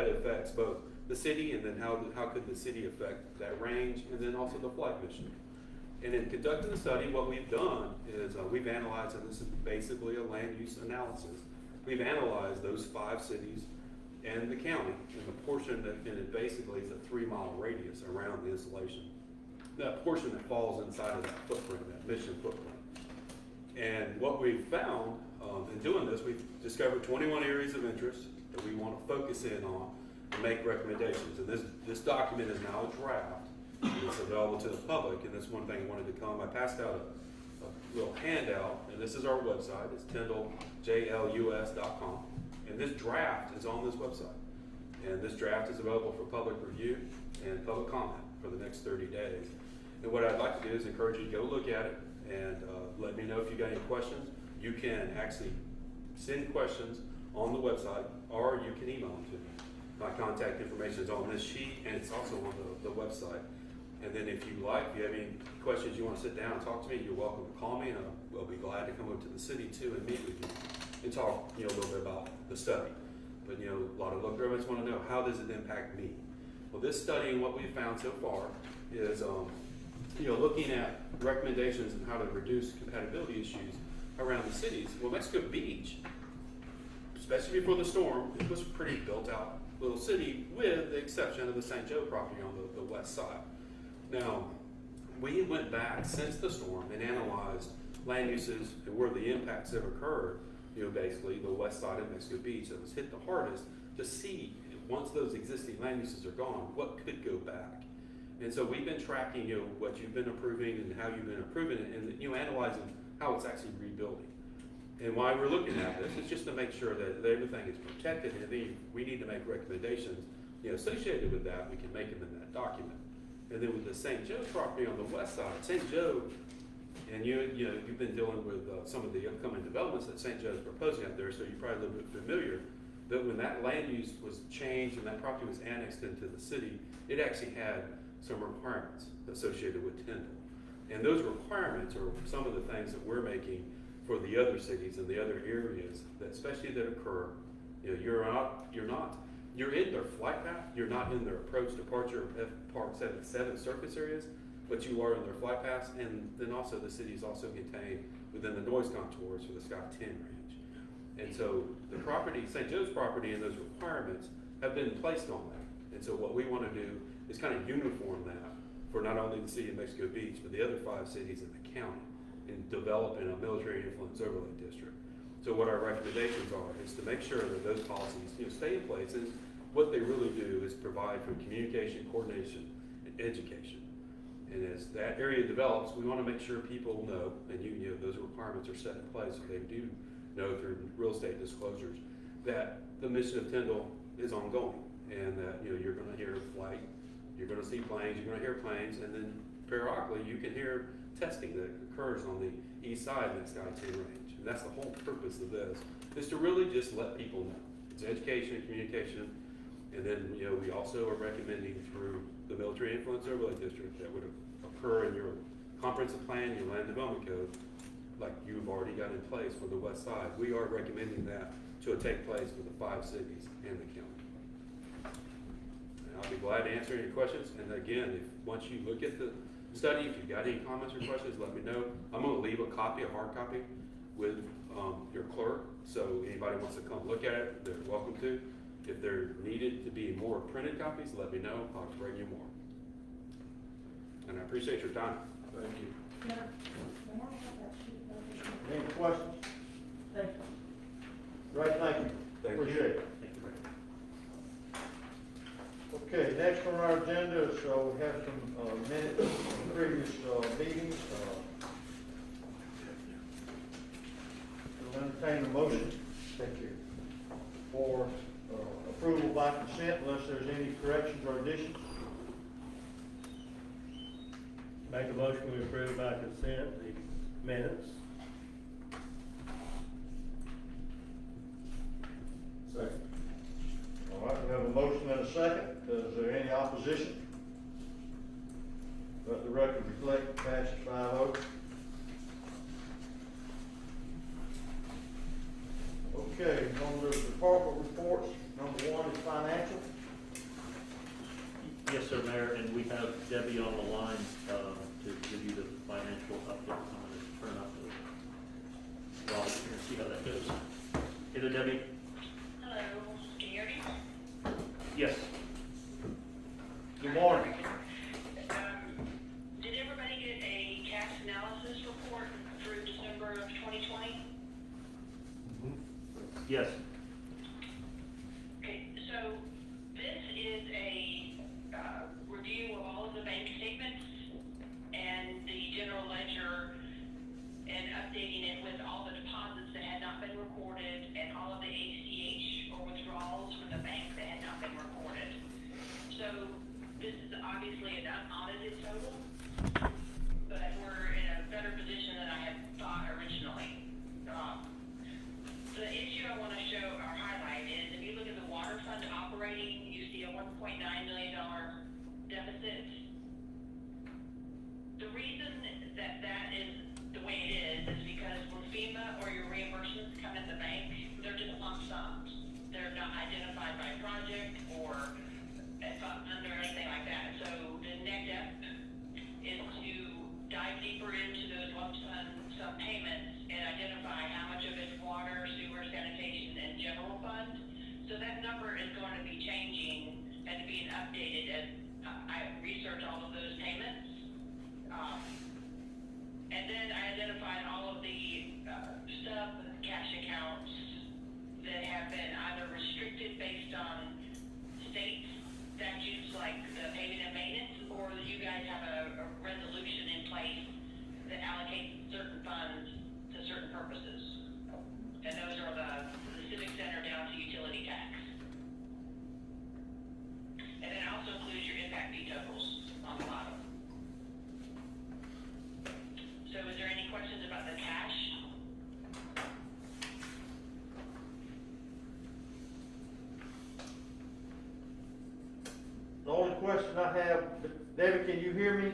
it affects both the city, and then how could the city affect that range, and then also the flight mission. And in conducting the study, what we've done is we've analyzed, and this is basically a land use analysis. We've analyzed those 5 cities and the county, and the portion that, and it basically is a 3-mile radius around the installation. That portion that falls inside of that footprint, that mission footprint. And what we've found in doing this, we've discovered 21 areas of interest that we want to focus in on and make recommendations. And this document is now a draft. It's available to the public, and this one thing I wanted to come. I passed out a little handout, and this is our website. It's TyndallJLUS.com, and this draft is on this website. And this draft is available for public review and public comment for the next 30 days. And what I'd like to do is encourage you to go look at it and let me know if you got any questions. You can actually send questions on the website, or you can email them to me. My contact information is on this sheet, and it's also on the website. And then if you like, if you have any questions you want to sit down and talk to me, you're welcome to call me, and I'll be glad to come over to the city too and meet with you and talk, a little bit about the study. But a lot of local governments want to know, how does it impact me? Well, this study and what we've found so far is, looking at recommendations on how to reduce compatibility issues around the cities. Well, Mexico Beach, especially before the storm, it was a pretty built out little city, with the exception of the St. Joe property on the west side. Now, we went back since the storm and analyzed land uses and where the impacts have occurred, basically the west side of Mexico Beach that was hit the hardest, to see, once those existing land uses are gone, what could go back. And so we've been tracking, what you've been approving and how you've been approving it, and analyzing how it's actually rebuilding. And why we're looking at this is just to make sure that everything is protected, and then we need to make recommendations, associated with that. We can make them in that document. And then with the St. Joe property on the west side, St. Joe, and you've been dealing with some of the upcoming developments that St. Joe's proposing out there, so you're probably a little bit familiar that when that land use was changed and that property was annexed into the city, it actually had some requirements associated with Tyndall. And those requirements are some of the things that we're making for the other cities and the other areas that, especially that occur, you're in their flight path, you're not in their approach, departure, Part 77 surface areas, but you are in their flight paths, and then also the city is also contained within the noise contours for the Sky 10 range. And so the property, St. Joe's property, and those requirements have been placed on that. And so what we want to do is kind of uniform that for not only the city of Mexico Beach, but the other 5 cities in the county, in developing a military influence overlay district. So what our recommendations are is to make sure that those policies stay in place. And what they really do is provide for communication, coordination, and education. And as that area develops, we want to make sure people know, and those requirements are set in place so they do know through real estate disclosures that the mission of Tyndall is ongoing, and that you're going to hear flight, you're going to see planes, you're going to hear planes, and then periodically you can hear testing that occurs on the east side of the Sky 10 range. And that's the whole purpose of this, is to really just let people know. It's education and communication. And then, we also are recommending through the military influence overlay district that would occur in your comprehensive plan, your land development code, like you've already got in place for the west side. We are recommending that to take place for the 5 cities and the county. And I'll be glad to answer any questions. And again, once you look at the study, if you've got any comments or questions, let me know. I'm going to leave a hard copy with your clerk. So anybody wants to come look at it, they're welcome to. If there needed to be more printed copies, let me know. I'll bring you more. And I appreciate your time. Thank you. Any questions? Thank you. Great, thank you. Thank you. Appreciate it. Thank you. Okay, next on our agenda is we have some minutes from previous meetings. We'll entertain a motion. Thank you. For approval by consent unless there's any corrections or additions. Make a motion we approve by consent the minutes. Second. All right, we have a motion and a second. Is there any opposition? Let the record reflect passes 5-0. Okay, on the department reports, number 1 is financial. sir, Mayor, and we have Debbie on the line to give you the financial update. I'm going to turn off the volume here and see how that goes. Hey there, Debbie. Hello, can you hear me? Yes. Good morning. Did everybody get a tax analysis report through December of 2020? Yes. Okay, so this is a review of all of the bank statements and the general ledger and updating it with all the deposits that had not been recorded and all of the ACH or withdrawals from the bank that had not been recorded. So this is obviously an unaudited total, but we're in a better position than I had thought originally. The issue I want to show or highlight is if you look at the water fund operating, you see a $1.9 million deficit. The reason that that is the way it is because when FEMA or your reimbursements come in the bank, they're just lump sums. They're not identified by project or fund or anything like that. So the next step is to dive deeper into those lump sum payments and identify how much of it's water, sewer, sanitation, and general fund. So that number is going to be changing and being updated as I research all of those payments. And then I identified all of the sub-cash accounts that have been either restricted based on state statutes like the payment and maintenance, or that you guys have a resolution in place that allocates certain funds to certain purposes. And those are the civic center down to utility tax. And then it also includes your impact fee totals on the bottom. So is there any questions about the cash? The only question I have, Debbie, can you hear me?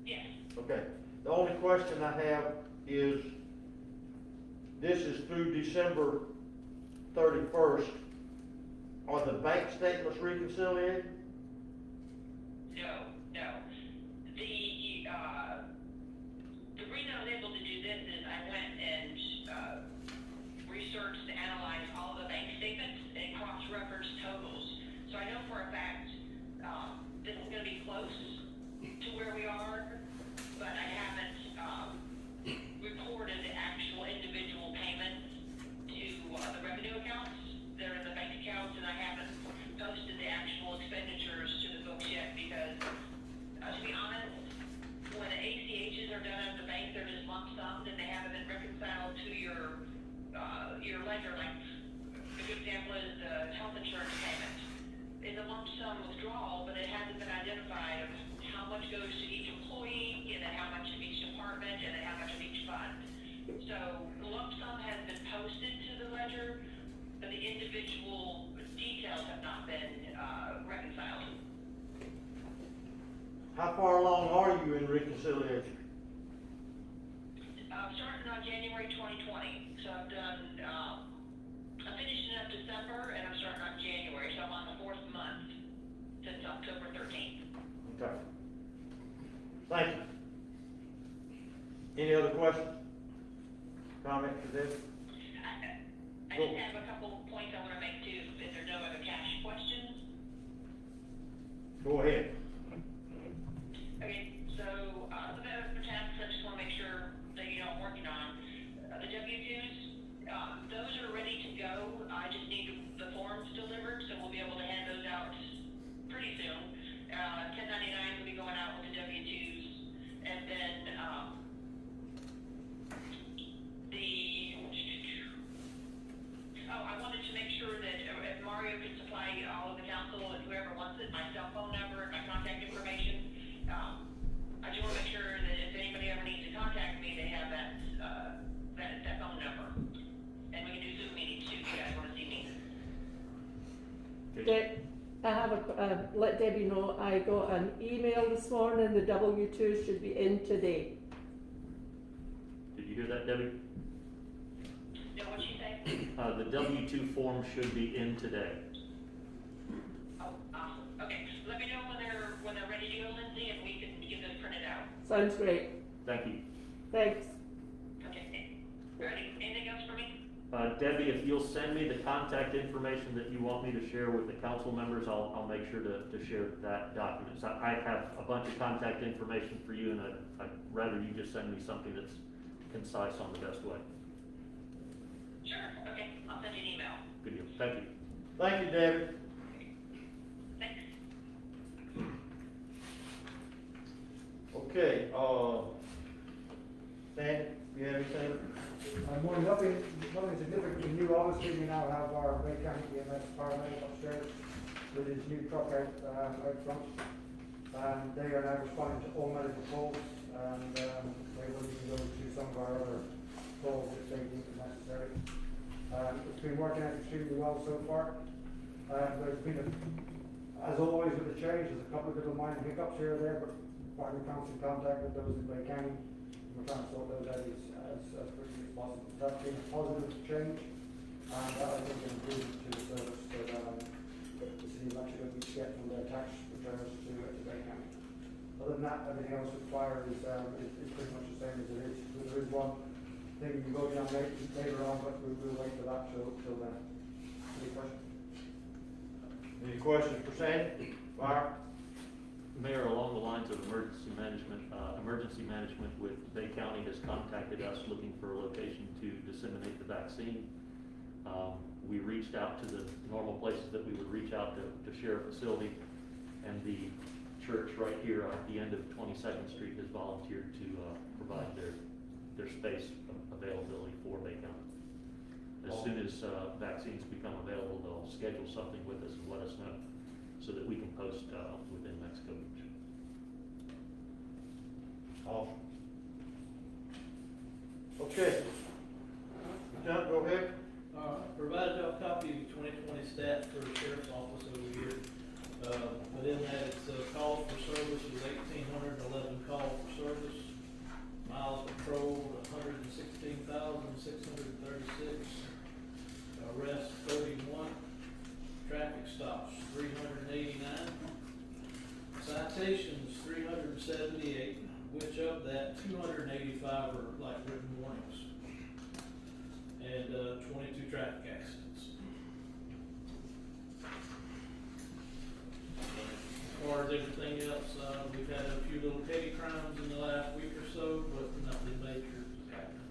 Yes. Okay. The only question I have is, this is through December 31st. Are the bank statements reconciliated? No. The reason I was able to do this is I went and researched and analyzed all the bank statements and cross-referenced totals. So I know for a fact this is going to be close to where we are, but I haven't reported the actual individual payments to the revenue accounts. They're in the bank accounts, and I haven't posted the actual expenditures to the books yet because, to be honest, when the ACHs are done at the bank, they're just lump summed and they haven't been reconciled to your ledger. Like a good example is the health insurance payment. It's a lump sum withdrawal, but it hasn't been identified of how much goes to each employee, and then how much of each department, and then how much of each fund. So the lump sum has been posted to the ledger, but the individual details have not been reconciled. How far along are you in reconciliation? Starting on January 2020, so I've done, I'm finishing up December, and I'm starting on January, so I'm on the 4th month since October 13th. Okay. Thank you. Any other questions? Comments for Debbie? I just have a couple of points I want to make too, if there's no other cash questions. Go ahead. Okay, so, the benefit tax, I just want to make sure that you know I'm working on. The W-2s, those are ready to go. I just need the forms delivered, so we'll be able to hand those out pretty soon. 1099s will be going out with the W-2s. And then, I wanted to make sure that if Mario could supply all of the council and whoever wants it, my cell phone number and my contact information. I just want to make sure that if anybody ever needs to contact me, they have that phone number. And we can do Zoom meetings too, if you guys want to see me. I have let Debbie know I got an email this morning, the W-2 should be in today. Did you hear that, Debbie? Know what she say? The W-2 form should be in today. Oh, awesome. Okay, let Sounds great. Thank you. Thanks. Okay, ready, anything else for me? Debbie, if you'll send me the contact information that you want me to share with the council members, I'll make sure to share that document. So I have a bunch of contact information for you, and I'd rather you just send me something that's concise on the best way. Sure, okay, I'll send you an email. Good deal. Thank you. Thank you, David. Thanks. Okay, Stan, you have anything? Morning, nothing significantly new, obviously, we now have our Bay County EMS paramedic upstairs with his new truck out front. They are now responding to all medical calls, and they will even go to some of our other calls if they deem it necessary. It's been working out extremely well so far. There's been, as always with the change, there's a couple of little minor hiccups here or there, but we're in constant contact with those in Bay County. We're trying to sort those out as quickly as possible. That's been a positive change, and that I think improved to the service that the city of actually going to get from their tax returns to Bay County. Other than that, everything else with fire is pretty much the same as it is. There is one thing we go down later on, but we'll wait for that till then. Any questions? Any questions for Sandy? Fire? Mayor, along the lines of emergency management with Bay County has contacted us looking for a location to disseminate the vaccine. We reached out to the normal places that we would reach out to share a facility, and the church right here at the end of 22nd Street has volunteered to provide their space availability for Bay County. As soon as vaccines become available, they'll schedule something with us and let us know so that we can post within Mexico Beach. Awesome. Okay. Lieutenant, go ahead. Provided y'all a copy of 2020 stats for the sheriff's office over here. Within that, it's calls for service was 1,811 calls for service. Miles patrolled 116,636. Arrests 31. Traffic stops 389. Citations 378, which of that 285 are like written warnings. And 22 traffic accidents. As far as everything else, we've had a few little petty crimes in the last week or so, but nothing major is happening.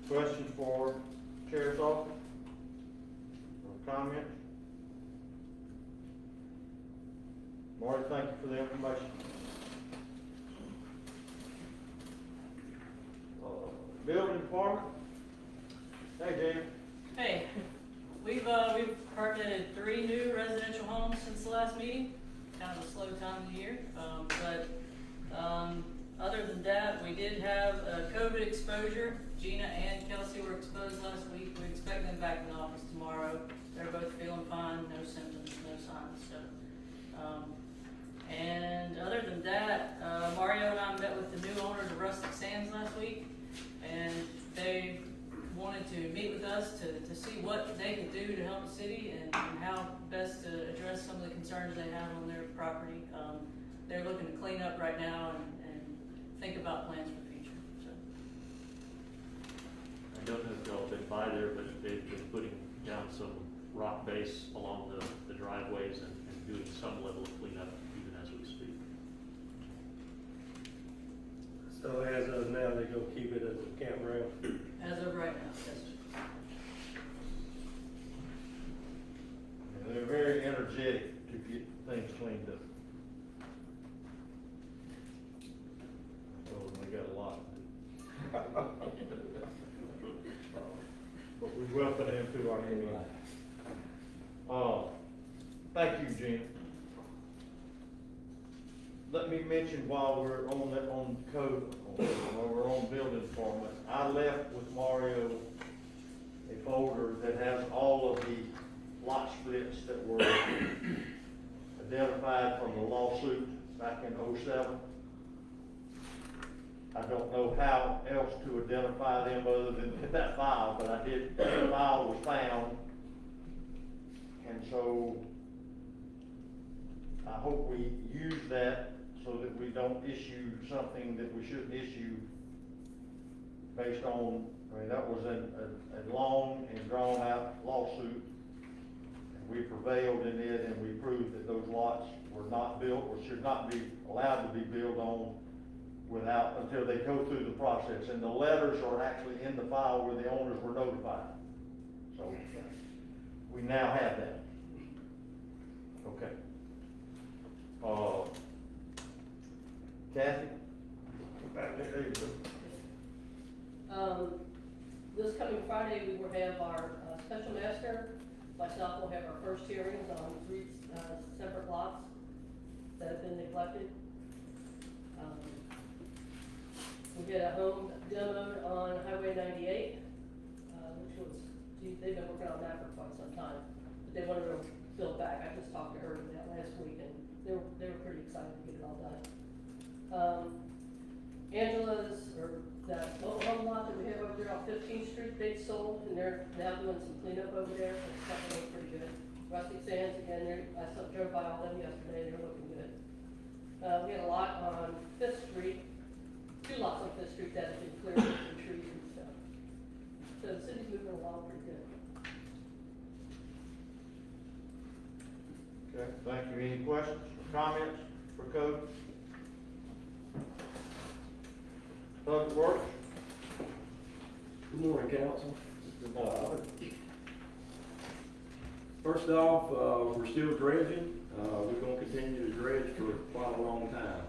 Questions for Sheriff's Office? Or comments? Marty, thank you for the information. Building department? Hey, Jamie. Hey, we've permitted 3 new residential homes since the last meeting. Kind of a slow time of the year, but other than that, we did have a COVID exposure. Gina and Kelsey were exposed last week. We expect them back in the office tomorrow. They're both feeling fine, no symptoms, no signs. So, and other than that, Mario and I met with the new owners of Rustic Sands last week, and they wanted to meet with us to see what they could do to help the city and how best to address some of the concerns they have on their property. They're looking to clean up right now and think about plans for the future. So. I don't know if y'all have been by there, but they've been putting down some rock base along the driveways and doing some level of cleanup even as we speak. So as of now, they're gonna keep it as a campground. As of right now, yes. Yeah, they're very energetic to get things cleaned up. So they got a lot to do. But we welcome them to our new life. Thank you, Gina. Let me mention while we're on code, while we're on building department, I left with Mario a folder that has all of the lot splits that were identified from the lawsuit back in '07. I don't know how else to identify them other than that file, but I did, that file was found. And so I hope we use that so that we don't issue something that we shouldn't issue based on, I mean, that was a long and drawn out lawsuit. And we prevailed in it, and we proved that those lots were not built, or should not be allowed to be built on without, until they go through the process. And the letters are actually in the file where the owners were notified. So, we now have that. Okay. Kathy? Back there, you go. This coming Friday, we will have our special master. Myself will have our first hearings on 3 separate lots that have been neglected. We had a home demoed on Highway 98, which was, they've been working on that for quite some time. But they wanted to build back. I just talked to her that last week, and they were pretty excited to get it all done. Angela's, or that mobile home lot that we have over there on 15th Street, they sold, and they're now doing some cleanup over there. It's looking pretty good. Rustic Sands, again, I drove by all them yesterday, they're looking good. We had a lot on 5th Street, 2 lots on 5th Street that have been cleared with some trees and stuff. So the city's moving along pretty good. Okay, thank you. Any questions, comments for code? Public Works? Good morning, council. Good morning. First off, we're still dredging. We're gonna continue to dredge for quite a long time.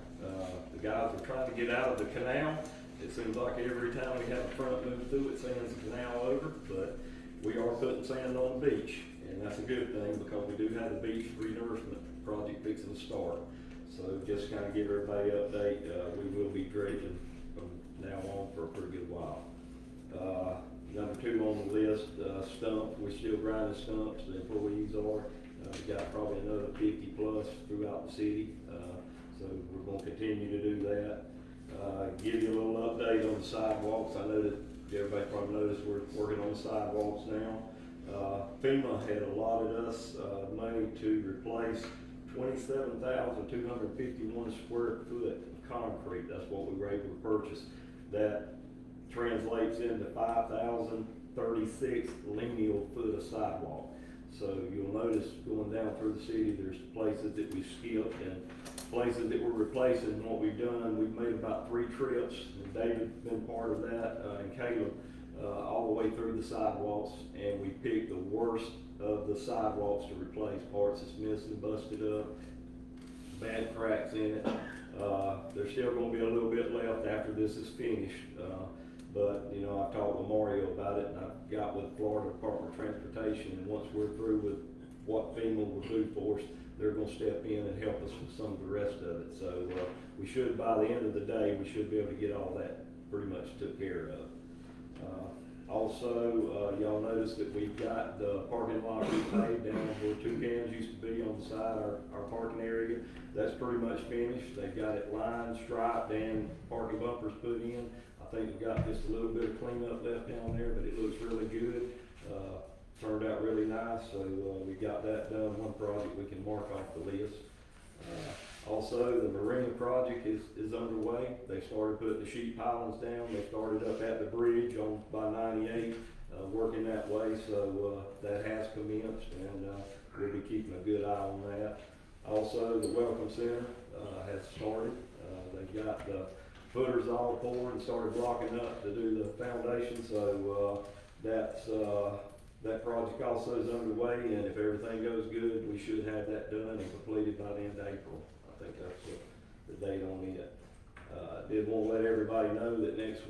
The guys are trying to get out of the canal. It seems like every time we have a front move through, it sends the canal over, but we are putting sand on the beach, and that's a good thing because we do have the beach renourishment project fixing to start. So just kind of give everybody an update, we will be dredging from now on for a pretty good while. Number 2 on the list, stumps, we're still grinding stumps, the employees are. We got probably another 50 plus throughout the city, so we're gonna continue to do that. Give you a little update on the sidewalks. I know that everybody probably noticed we're working on the sidewalks now. FEMA had allotted us, money to replace 27,251 square foot of concrete. That's what we were able to purchase. That translates into 5,036 lineal foot of sidewalk. So you'll notice going down through the city, there's places that we skipped and places that we're replacing. What we've done, we've made about 3 trips, and David's been part of that, and Caleb, all the way through the sidewalks, and we picked the worst of the sidewalks to replace, parts that's missing, busted up, bad cracks in it. There's still gonna be a little bit left after this is finished, but, you know, I've talked with Mario about it, and I've got with Florida Department of Transportation, and once we're through with what FEMA will do for us, they're gonna step in and help us with some of the rest of it. So, we should, by the end of the day, we should be able to get all that pretty much took care of. Also, y'all noticed that we've got the parking lot repaved down where 2 cans used to be on the side of our parking area. That's pretty much finished. They've got it lined, striped, and parking bumpers put in. I think we've got just a little bit of cleanup left down there, but it looks really good. Turned out really nice, so we got that done. One project we can mark off the list. Also, the marina project is underway. They started putting the sheet pilings down. They started up at the bridge on by 98, working that way. So that has commenced, and we'll be keeping a good eye on that. Also, the Welcome Center has started. They've got the footers all poured and started blocking up to do the foundation. So that project also is underway, and if everything goes good, we should have that done and completed by the end of April. I think that's the date on it. Did want to let everybody know that next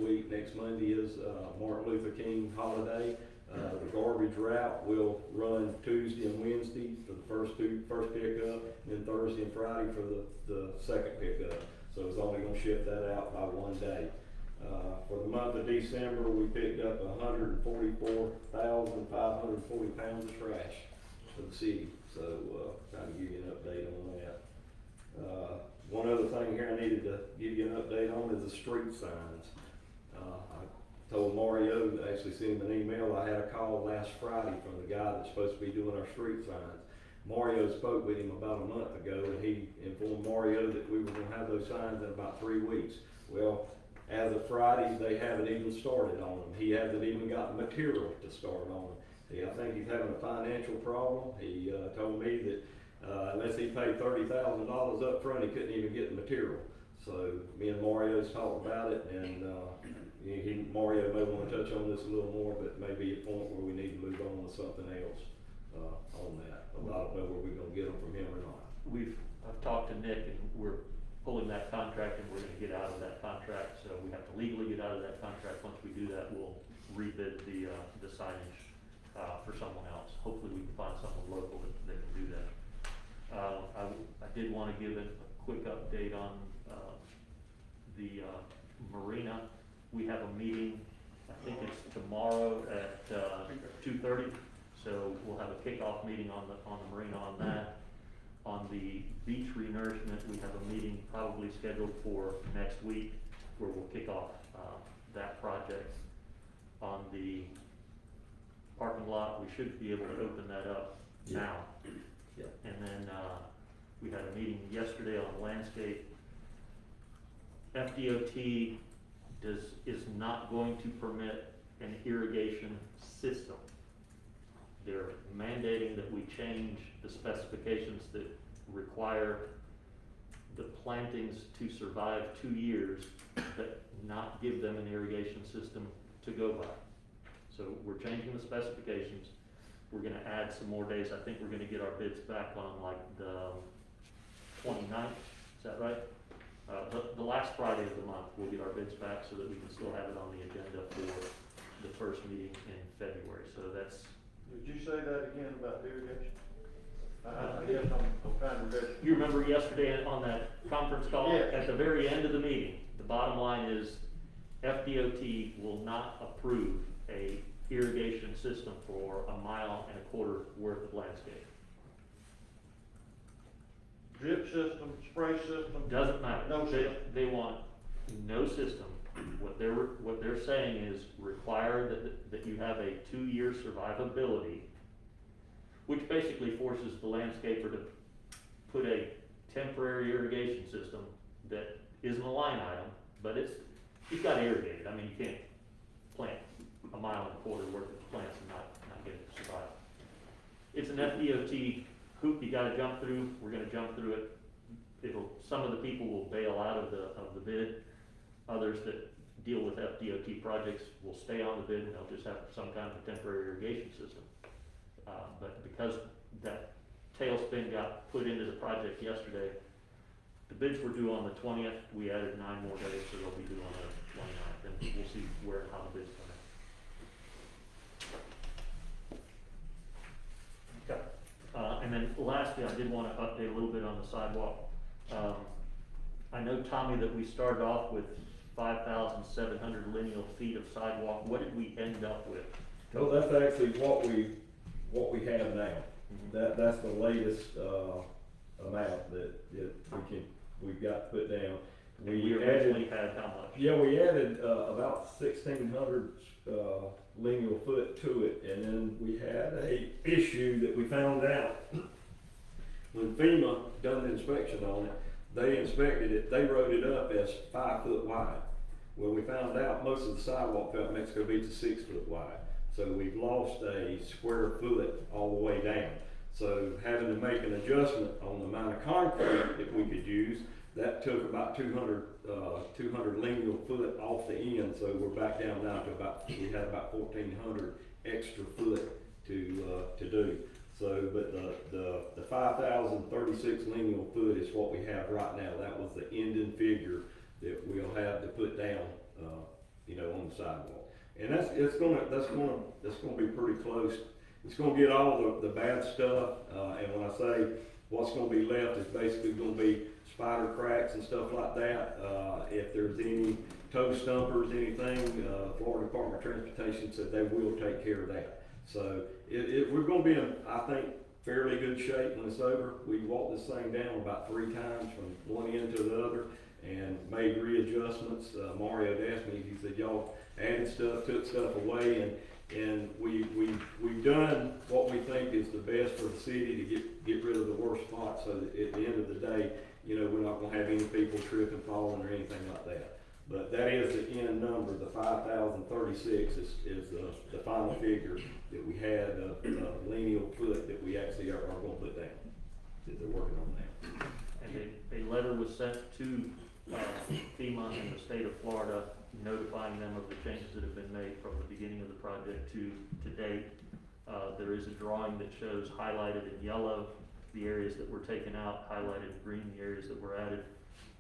Monday is Martin Luther King holiday. The garbage route will run Tuesday and Wednesday for the first pickup, and then Thursday and Friday for the second pickup. So it's only gonna ship that out by one day. For the month of December, we picked up 144,540 pounds of trash for the city. So, kind of give you an update on that. One other thing here I needed to give you an update on is the street signs. I told Mario, I actually sent him an email. I had a call last Friday from the guy that's supposed to be doing our street signs. Mario spoke with him about a month ago, and he informed Mario that we were gonna have those signs in about 3 weeks. Well, as of Friday, they haven't even started on them. He hasn't even got the material to start on them. I think he's having a financial problem. He told me that unless he paid $30,000 up front, he couldn't even get the material. So me and Mario's talked about it, and Mario may want to touch on this a little more, but maybe a point where we need to move on to something else on that. I don't know where we're gonna get them from him or not. I've talked to Nick, and we're pulling that contract, and we're gonna get out of that contract, so we have to legally get out of that contract. Once we do that, we'll rebid the signage for someone else. Hopefully we can find someone local that can do that. I did wanna give a quick update on the marina. We have a meeting, I think it's tomorrow at 2:30, so we'll have a kickoff meeting on the marina on that. On the beach renourishment, we have a meeting probably scheduled for next week where we'll kick off that project. On the parking lot, we should be able to open that up now. Yeah. And then we had a meeting yesterday on landscape. FDOT is not going to permit an irrigation system. They're mandating that we change the specifications that require the plantings to survive 2 years, but not give them an irrigation system to go by. So we're changing the specifications. We're gonna add some more days. I think we're gonna get our bids back on like the 29th, is that right? The last Friday of the month, we'll get our bids back so that we can still have it on the agenda for the first meeting in February. So that's, Did you say that again about irrigation? I guess I'm trying to read. you remember yesterday on that conference call? Yeah. At the very end of the meeting, the bottom line is FDOT will not approve a irrigation system for 1.25 miles worth of landscape. Drip system, spray system? Doesn't matter. No system. They want no system. What they're saying is require that you have a 2-year survivability, which basically forces the landscaper to put a temporary irrigation system that isn't a line item, but you've got to irrigate it. I mean, you can't plant 1.25 miles worth of plants and not get it to survive. It's an FDOT hoop you gotta jump through. We're gonna jump through it. Some of the people will bail out of the bid. Others that deal with FDOT projects will stay on the bid, and they'll just have some kind of temporary irrigation system. But because that tailspin got put into the project yesterday, the bids were due on the 20th. We added 9 more days, so they'll be due on the 29th, and we'll see how the bids come in. Okay. And then lastly, I did want to update a little bit on the sidewalk. I know, Tommy, that we started off with 5,700 lineal feet of sidewalk. What did we end up with? No, that's actually what we have now. That's the latest amount that we've got put down. We originally had how much? Yeah, we added about 1,600 lineal foot to it, and then we had a issue that we found out when FEMA done the inspection on it. They inspected it, they wrote it up as 5 foot wide. Well, we found out most of the sidewalk throughout Mexico Beach is 6 foot wide. So we've lost a square foot all the way down. So having to make an adjustment on the amount of concrete that we could use, that took about 200 lineal foot off the end. So we're back down now to we had about 1,400 extra foot to do. So, but the 5,036 lineal foot is what we have right now. That was the ending figure that we'll have to put down, on the sidewalk. And that's gonna be pretty close. It's gonna get all the bad stuff, and when I say what's gonna be left is basically gonna be spider cracks and stuff like that. If there's any toe stumpers, anything, Florida Department of Transportation said they will take care of that. So we're gonna be in, I think, fairly good shape when it's over. We walked this thing down about 3 times from one end to the other and made readjustments. Mario had asked me, he said, y'all added stuff, took stuff away, and we've done what we think is is the best for the city to get rid of the worst spots, so that at the end of the day, you know, we're not gonna have any people tripping, falling, or anything like that. But that is the end number, the 5,036 is the final figure that we had, lineal foot that we actually are gonna put down, that they're working on now. And a letter was sent to FEMA in the state of Florida, notifying them of the changes that have been made from the beginning of the project to date. There is a drawing that shows highlighted in yellow the areas that were taken out, highlighted in green the areas that were added,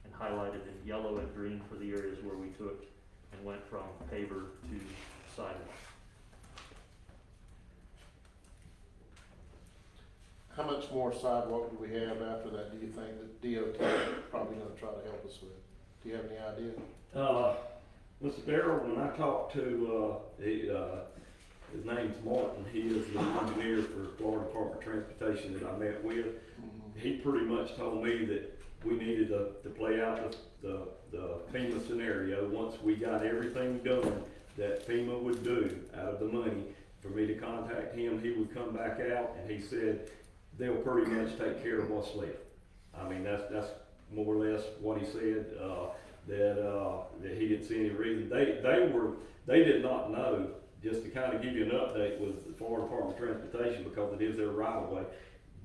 and highlighted in yellow and green for the areas where we took and went from paver to sidewalk. How much more sidewalk do we have after that, do you think that DOT is probably gonna try to help us with? Do you have any idea? Mr. Darrell, when I talked to, his name's Martin, he is the engineer for Florida Department of Transportation that I met with. He pretty much told me that we needed to play out the FEMA scenario. Once we got everything done that FEMA would do out of the money, for me to contact him, he would come back out, and he said they'll pretty much take care of what's left. I mean, that's more or less what he said, that he didn't see any reason. They did not know, just to kind of give you an update with the Florida Department of Transportation, because it is their right of way.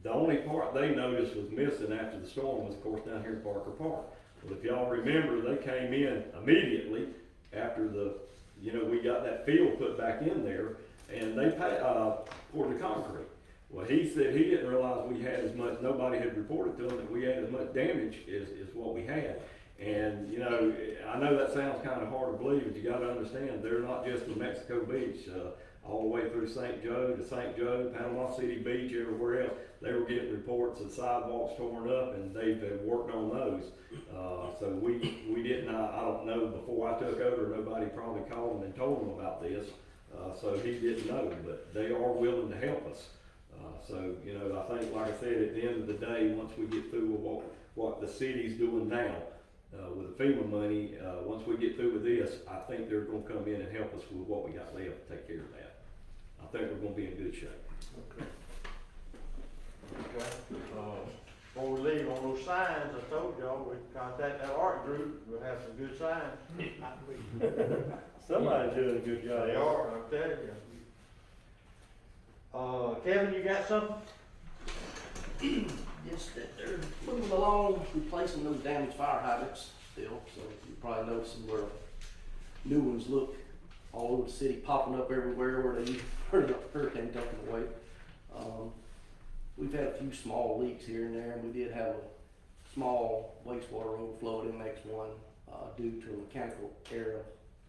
The only part they noticed was missing after the storm was, of course, down here at Parker Park. Well, if y'all remember, they came in immediately after we got that field put back in there, and they poured the concrete. Well, he said he didn't realize we had as much, nobody had reported to him that we had as much damage as what we had. And, you know, I know that sounds kind of hard to believe, but you gotta understand, they're not just in Mexico Beach, all the way through St. Joe, Panama City Beach, everywhere else. They were getting reports of sidewalks torn up, and they've worked on those. So we didn't, I don't know, before I took over, nobody probably called them and told them about this. So he didn't know, but they are willing to help us. So, you know, I think, like I said, at the end of the day, once we get through with what the city's doing now, with the FEMA money, once we get through with this, I think they're gonna come in and help us with what we got left to take care of that. I think we're gonna be in good shape. Okay. Okay. Before we leave, on those signs, I told y'all, we contact that art group, we'll have some good signs. Somebody's doing a good job. They are, I'm telling you. Kevin, you got something? Yes, they're moving along, replacing those damaged fire hydrants still, so you probably noticing where new ones look all over the city, popping up everywhere where the hurricane took them away. We've had a few small leaks here and there, and we did have a small wastewater overflow at MX1 due to a mechanical error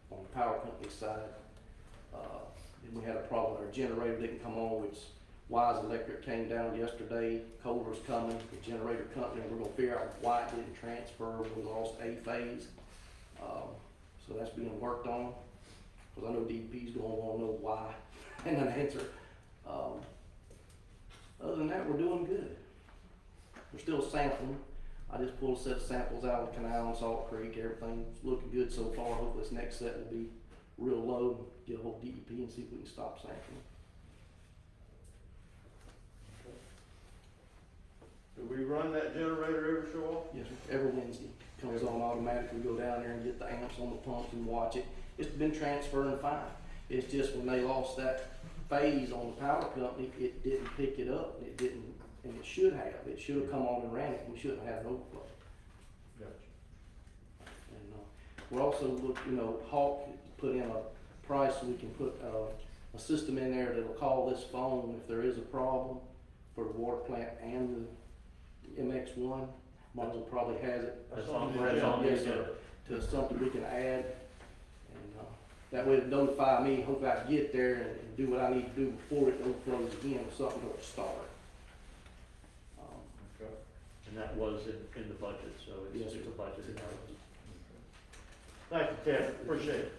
on the power company side. Then we had a problem, our generator didn't come on, which Wise Electric came down yesterday, Kohler's coming, the generator company, and we're gonna figure out why it didn't transfer, we lost a phase. So that's being worked on, cause I know DEP's gonna wanna know why, and an answer. Other than that, we're doing good. We're still sampling. I just pulled a set of samples out of the canal in Salt Creek, everything's looking good so far, hopefully this next set will be real low, get a hold of DEP and see if we can stop sampling. Do we run that generator every so often? Yes, sir. Every Wednesday. Comes on automatically, go down there and get the amps on the pumps and watch it. It's been transferring fine. It's just when they lost that phase on the power company, it didn't pick it up, and it didn't, and it should have. It should have come on and ran it, and we shouldn't have had an overflow. Gotcha. And, we're also Hawk put in a price so we can put, a system in there that'll call this phone if there is a problem for the water plant and the MX1. Martin probably has it. That's on Yes, sir. To something we can add, and that way it notify me, hopefully I can get there and do what I need to do before it overflows again, if something don't start. Okay. And that was in the budget, so Yes, it's a sir. budget. Thank you, Kevin, appreciate it.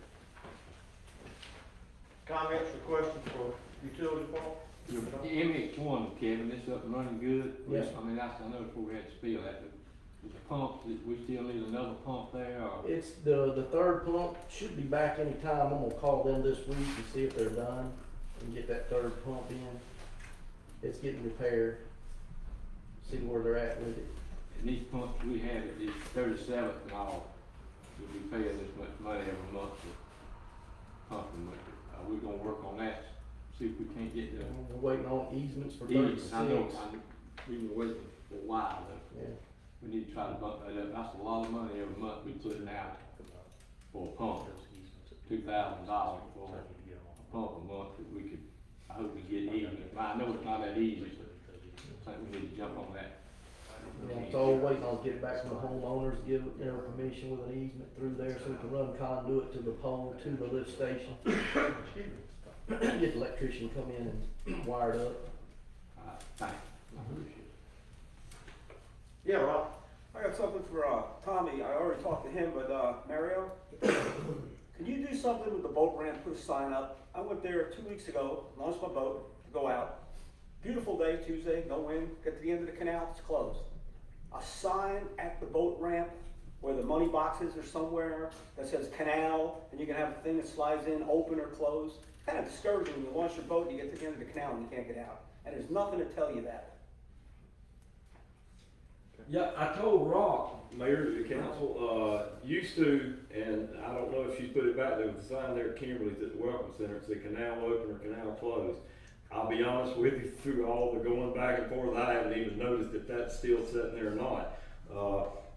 Comments or questions for utility department? The MX1, Kevin, it's up and running good? Yes. I mean, I know before we had to spill that, the pump, we still need another pump there, or? It's the third pump, should be back anytime. I'm gonna call them this week and see if they're done and get that third pump in. it's getting repaired, see where they're at with it. And these pumps we have, it is 37th and all, we'll be paying this much money every month for pumping with it. We're gonna work on that, see if we can't get the We're waiting on easements for deeds. 36. I know, we've been waiting for a while though. Yeah. We need to try to bump that up. That's a lot of money every month we putting out for a pump. $2,000 for a pump a month that we could, I hope we get even. I know it's not that easy. I think we need to jump on that. Yeah, so we're waiting on getting back from the homeowners, give their permission with an easement through there so we can run conduit to the pole, to the lift station. Get the electrician come in and wire it up. Thanks. I appreciate it. Yeah, Rob? I got something for Tommy. I already talked to him, but Mario, can you do something with the boat ramp? Put a sign up. I went there 2 weeks ago, launched my boat to go out. Beautiful day, Tuesday, no wind. Get to the end of the canal, it's closed. A sign at the boat ramp where the money boxes are somewhere that says canal, and you can have a thing that slides in, open or closed. Kind of discouraging when you launch your boat and you get to the end of the canal and you can't get out. And there's nothing to tell you that. Yeah, I told Rock, Mayor of the council, used to, and I don't know if she's put it back, there was a sign there at Kimberly's at the Welcome Center, it said canal open or canal closed. I'll be honest with you, through all the going back and forth, I haven't even noticed if that's still sitting there or not.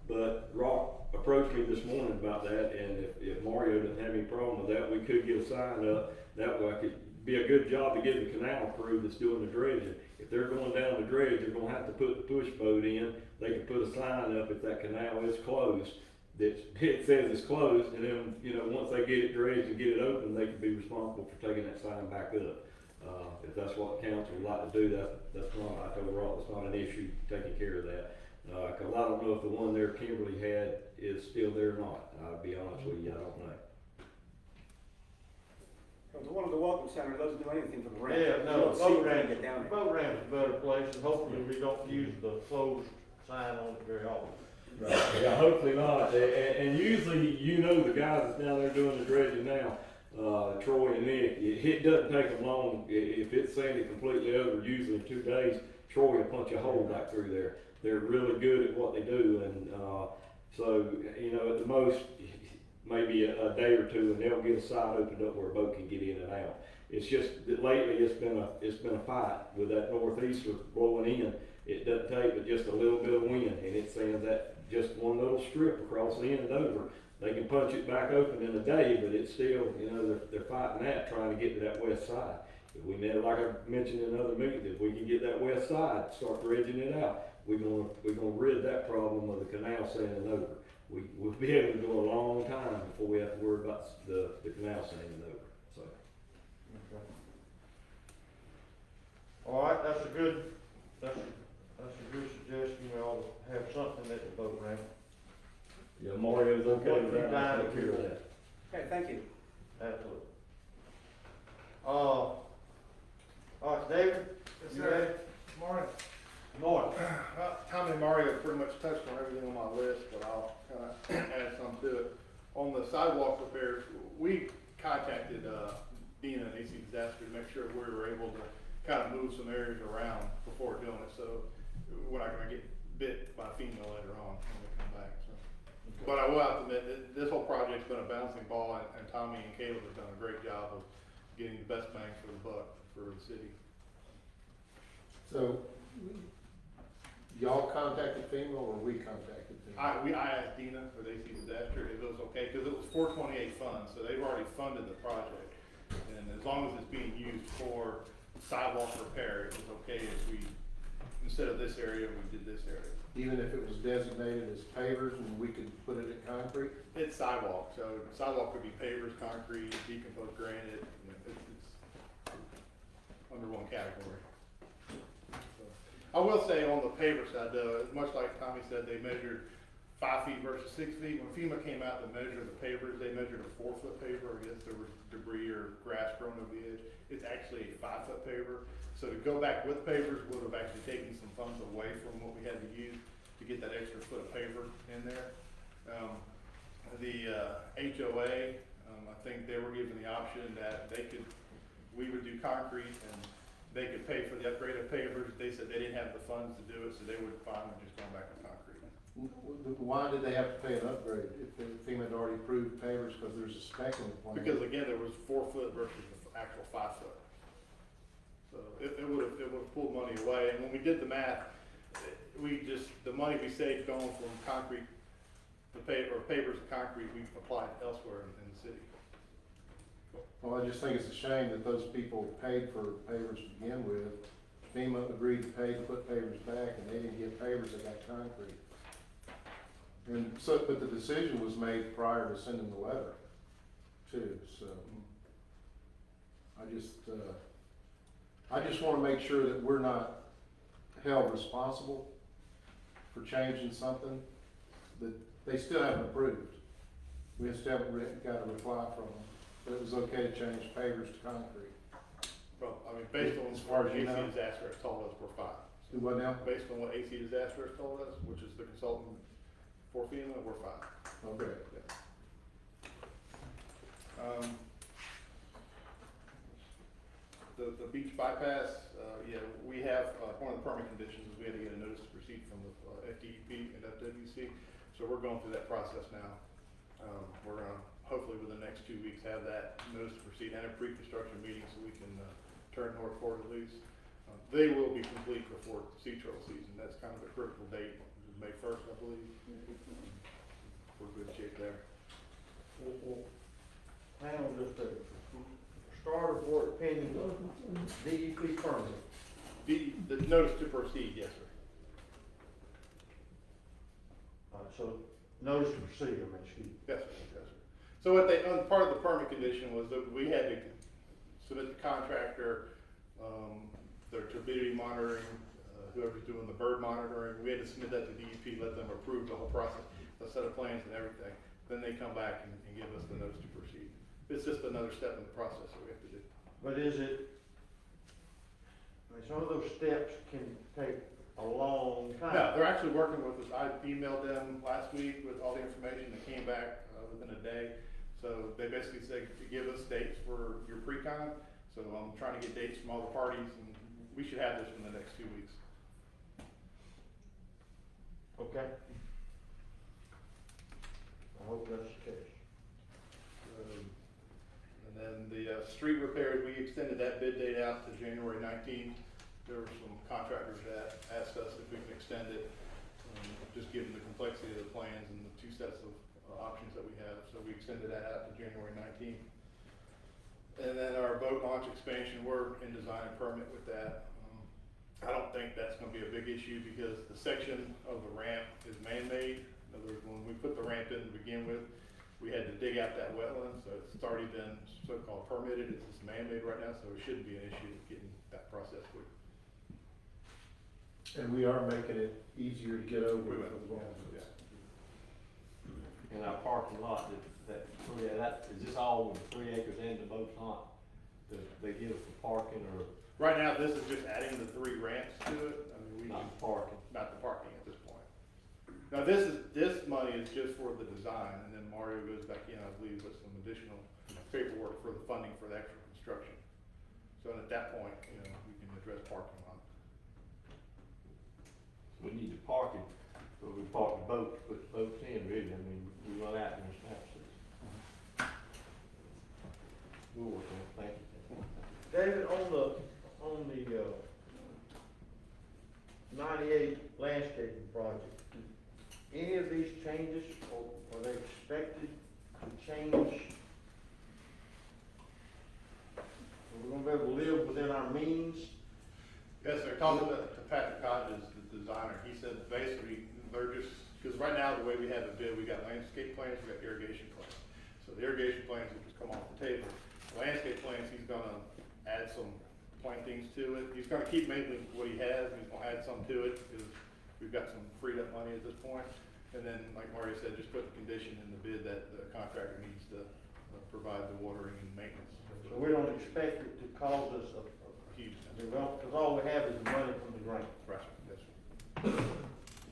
But Rock approached me this morning about that, and if Mario didn't have any problem with that, we could get a sign up. That way it could be a good job to get the canal crew that's doing the dredging. If they're going down the dredge, they're gonna have to put the push boat in. They can put a sign up if that canal is closed, that it says it's closed, and then, you know, once they get it dredged and get it open, they can be responsible for taking that sign back up. If that's what council would like to do, that's not, I told Rock, it's not an issue, taking care of that. Cause I don't know if the one there Kimberly had is still there or not, I'll be honest with you, I don't know. The one at the Welcome Center doesn't do anything for the ramp. Yeah, You no, don't see boat it when you ramp, get down there. boat ramp's a better place, and hopefully we don't use the closed sign on it very often. Right. Yeah, hopefully not. And usually, you know, the guys that's down there doing the dredging now, Troy and Nick, it doesn't take them long. If it's sanded completely over, usually in 2 days, Troy will punch a hole back through there. They're really good at what they do, and so, you know, at the most, maybe a day or two, and they'll get a side opened up where a boat can get in and out. It's just that lately it's been a fight with that northeaster blowing in. It doesn't take but just a little bit of wind, and it sends that just one little strip across the end and over. They can punch it back open in a day, but it's still, you know, they're fighting that, trying to get to that west side. If we may, like I mentioned in another meeting, if we can get that west side, start dredging it out, we're gonna rid that problem of the canal sanding over. We'll be able to go a long time before we have to worry about the canal sanding over, so. Okay. All right, that's a good suggestion, we ought to have something at the boat ramp. Yeah, Mario's okay with that, Fine. I'll take care of that. Okay, thank you. Absolutely. All right, David? Yes, you sir. ready? Morning. Morning. Tommy and Mario pretty much touched on everything on my list, but I'll kind of add some to it. On the sidewalk repairs, we contacted Dean and AC Disaster to make sure we were able to kind of move some areas around before doing it, so we're not gonna get bit by FEMA later on when we come back, so. But I will have to admit, that this whole project's been a bouncing ball, and Tommy and Caleb have done a great job of getting the best bang for the buck for the city. So, y'all contacted FEMA or we contacted FEMA? I asked Dina with AC Disaster if it was okay, because it was 428 funds, so they've already funded the project. And as long as it's being used for sidewalk repair, it was okay if we, instead of this area, we did this area. Even if it was designated as pavers and we could put it in concrete? It's sidewalk, so sidewalk could be pavers, concrete, decomposed granite, you know, it's under one category. So, I will say on the paver side though, much like Tommy said, they measured 5 feet versus 6 feet. When FEMA came out to measure the pavers, they measured a 4-foot paver. I guess there was debris or grass growing over the edge. It's actually a 5-foot paver. So to go back with pavers would have actually taken some funds away from what we had to use to get that extra foot of paver in there. The HOA, I think they were given the option that we would do concrete and they could pay for the upgrade of pavers. They said they didn't have the funds to do it, so they would fine them just going back to concrete. Why did they have to pay an upgrade if FEMA had already approved pavers, because there's a spec in the plan? Because again, there was 4 foot versus the actual 5 foot. So it would've pulled money away, and when we did the math, the money we saved going from concrete to pavers to concrete, we applied elsewhere in the city. Well, I just think it's a shame that those people paid for pavers to begin with. FEMA agreed to pay to put pavers back, and they didn't get pavers, they got concrete. And so, but the decision was made prior to sending the letter, too, so. I just wanna make sure that we're not held responsible for changing something that they still haven't approved. We still haven't got a reply from them, that it was okay to change pavers to concrete. Well, I mean, based on As far as you AC know. Disaster has told us, we're fine. Do what now? Based on what AC Disaster has told us, which is the consultant for FEMA, we're fine. Okay. The beach bypass, yeah, we have, one of the permit conditions is we had to get a notice to proceed from the FDEP and FWC, so we're going through that process now. We're gonna, hopefully within the next 2 weeks, have that notice to proceed and a pre-construction meeting so we can, turn North Florida loose. They will be complete before sea turtle season, that's kind of the critical date, May 1st, I believe. We're in good shape there. Hang on just a second. Start of work pending DEP permit. The notice to proceed, yes, sir. So notice to proceed, excuse me. Yes, sir, yes, sir. So what they, part of the permit condition was that we had to submit the contractor, their turbidity monitoring, whoever's doing the bird monitoring, we had to submit that to DEP, let them approve the whole process, a set of plans and everything. Then they come back and give us the notice to proceed. It's just another step in the process that we have to do. But is it, I mean, some of those steps can take a long time. No, they're actually working with us. I emailed them last week with all the information that came back within a day. So they basically said to give us dates for your pre-con. So I'm trying to get dates from all the parties, and we should have this in the next 2 weeks. Okay. I hope that's the case. And then the street repairs, we extended that bid date out to January 19th. There were some contractors that asked us if we could extend it, just given the complexity of the plans and the 2 sets of options that we have. So we extended that out to January 19th. And then our boat launch expansion, we're in design and permit with that. I don't think that's gonna be a big issue because the section of the ramp is man-made. In other words, when we put the ramp in to begin with, we had to dig out that wetland, so it's already been so-called permitted. It's just man-made right now, so it shouldn't be an issue getting that process through. And we are making it easier to get over We for will, the long. yeah. In our parking lot, that, is this all with 3 acres and the boat's not, they give us the parking or? Right now, this is just adding the 3 ramps to it. I mean, we Not just, parking. not the parking at this point. Now, this money is just for the design, and then Mario goes back in, I believe, with some additional paperwork for the funding for the actual construction. So at that point, we can address parking lot. We need the parking, so we park the boat, put the boats in, really, I mean, we run out in the snap season. We'll work on it, thank you. David, on the 98 landscaping project, any of these changes, or are they expected to change? Are we gonna be able to live within our means? Yes, sir. Talking to Patrick Hodges, the designer, he said basically they're just, because right now the way we have it bid, we got landscape plans, we got irrigation plans. So the irrigation plans will just come off the table. The landscape plans, he's gonna add some plantings to it. He's gonna keep mainly what he has, and he's gonna add some to it because we've got some freed up money at this point. And then, like Mario said, just put the condition in the bid that the contractor needs to provide the watering and maintenance. So we don't expect it to cause us a Huge. because all we have is the money from the grant. Right, yes, sir.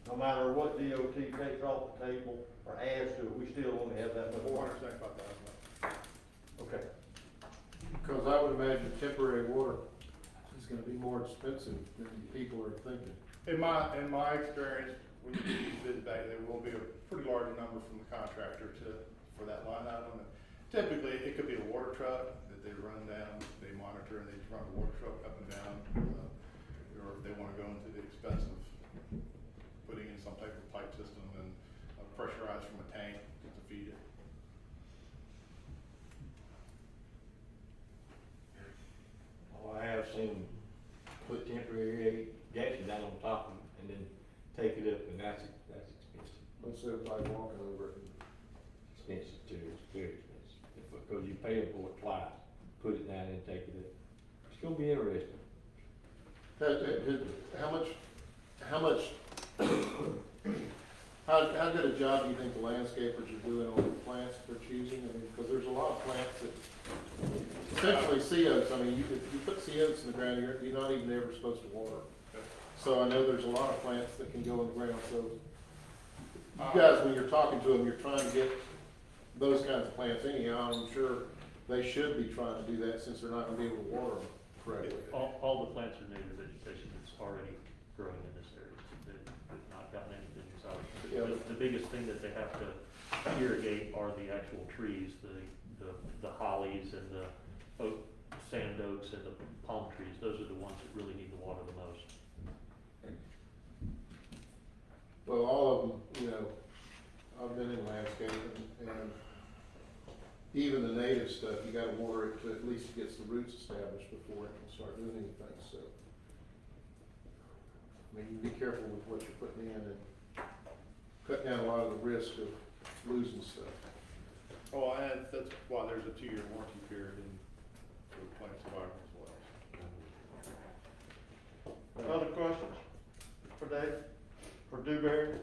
No matter what DOT takes off the table or adds to it, we still only have that much. $475,000. Okay. Because I would imagine temporary water is gonna be more expensive than people are thinking. In my experience, when you do these bids back, there will be a pretty large number from the contractor for that line item. And typically, it could be a water truck that they run down, they monitor, and they just run the water truck up and down. Or if they wanna go into the expense of putting in some type of pipe system and pressurized from a tank to feed it. Oh, I have seen put temporary irrigation down on top of it and then take it up, and that's expensive. Most of it's like walking over it. Expensive too, it's very expensive, because you pay for it twice, put it down and take it up. It's gonna be interesting. How good a job do you think the landscapers are doing on the plants that they're choosing? I mean, because there's a lot of plants that, essentially sea oats, I mean, you put sea oats in the ground, you're not even ever supposed to water. So I know there's a lot of plants that can go in the ground, so you guys, when you're talking to them, you're trying to get those kinds of plants anyhow. I'm sure they should be trying to do that since they're not gonna be able to water them correctly. All the plants are native vegetation that's already growing in this area. They've not gotten anything exotic. Yeah, but- The biggest thing that they have to irrigate are the actual trees, the hollies and the sand oaks and the palm trees. Those are the ones that really need the water the most. Well, all of them, you know, I've been in landscaping, and even the native stuff, you gotta water it to at least it gets the roots established before it can start doing anything, so. I mean, you be careful with what you're putting in and cut down a lot of the risk of losing stuff. Oh, and that's why there's a 2-year warranty period in for plant survival as well. Other questions for Dave, for Dewberry?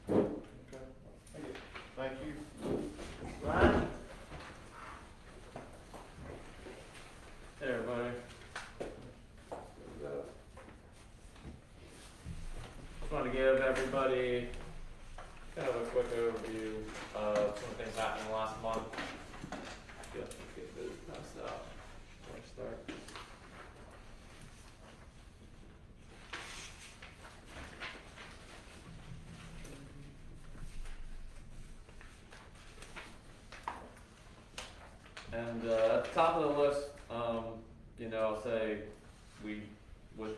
Okay, thank you. Ryan? Hey everybody. Just want to give everybody kind of a quick overview of some things happening last month. Get this messed up. Where to start? And at the top of the list, you know, I'll say with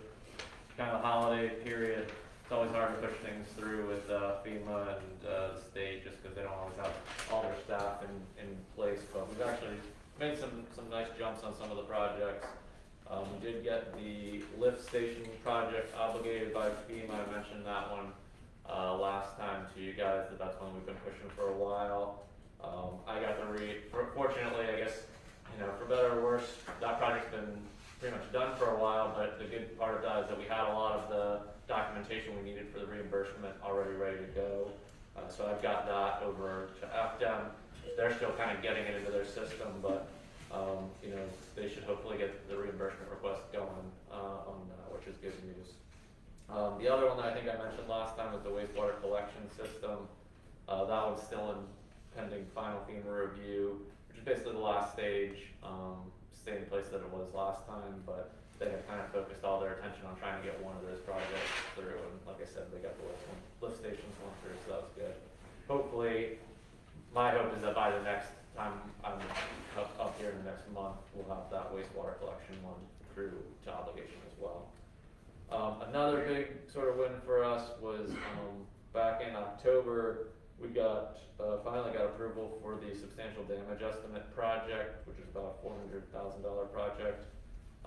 kind of the holiday period, it's always hard to push things through with FEMA and the state just because they don't always have all their staff in place. But we've actually made some nice jumps on some of the projects. We did get the lift station project obligated by FEMA. I mentioned that one last time to you guys, that's one we've been pushing for a while. I got to fortunately, I guess, you know, for better or worse, that project's been pretty much done for a while, but the good part of that is that we had a lot of the documentation we needed for the reimbursement already ready to go. So I've got that over to FDEM. They're still kind of getting it into their system, but you know, they should hopefully get the reimbursement request going on that, which is good news. The other one that I think I mentioned last time was the wastewater collection system. That one's still in pending final FEMA review, which is basically the last stage, same place that it was last time, but they have kind of focused all their attention on trying to get one of those projects through, and like I said, they got the lift stations one through, so that was good. Hopefully, my hope is that by the next time I'm up here in the next month, we'll have that wastewater collection one through to obligation as well. Another big sort of win for us was back in October, we finally got approval for the substantial damage estimate project, which is about a $400,000 project.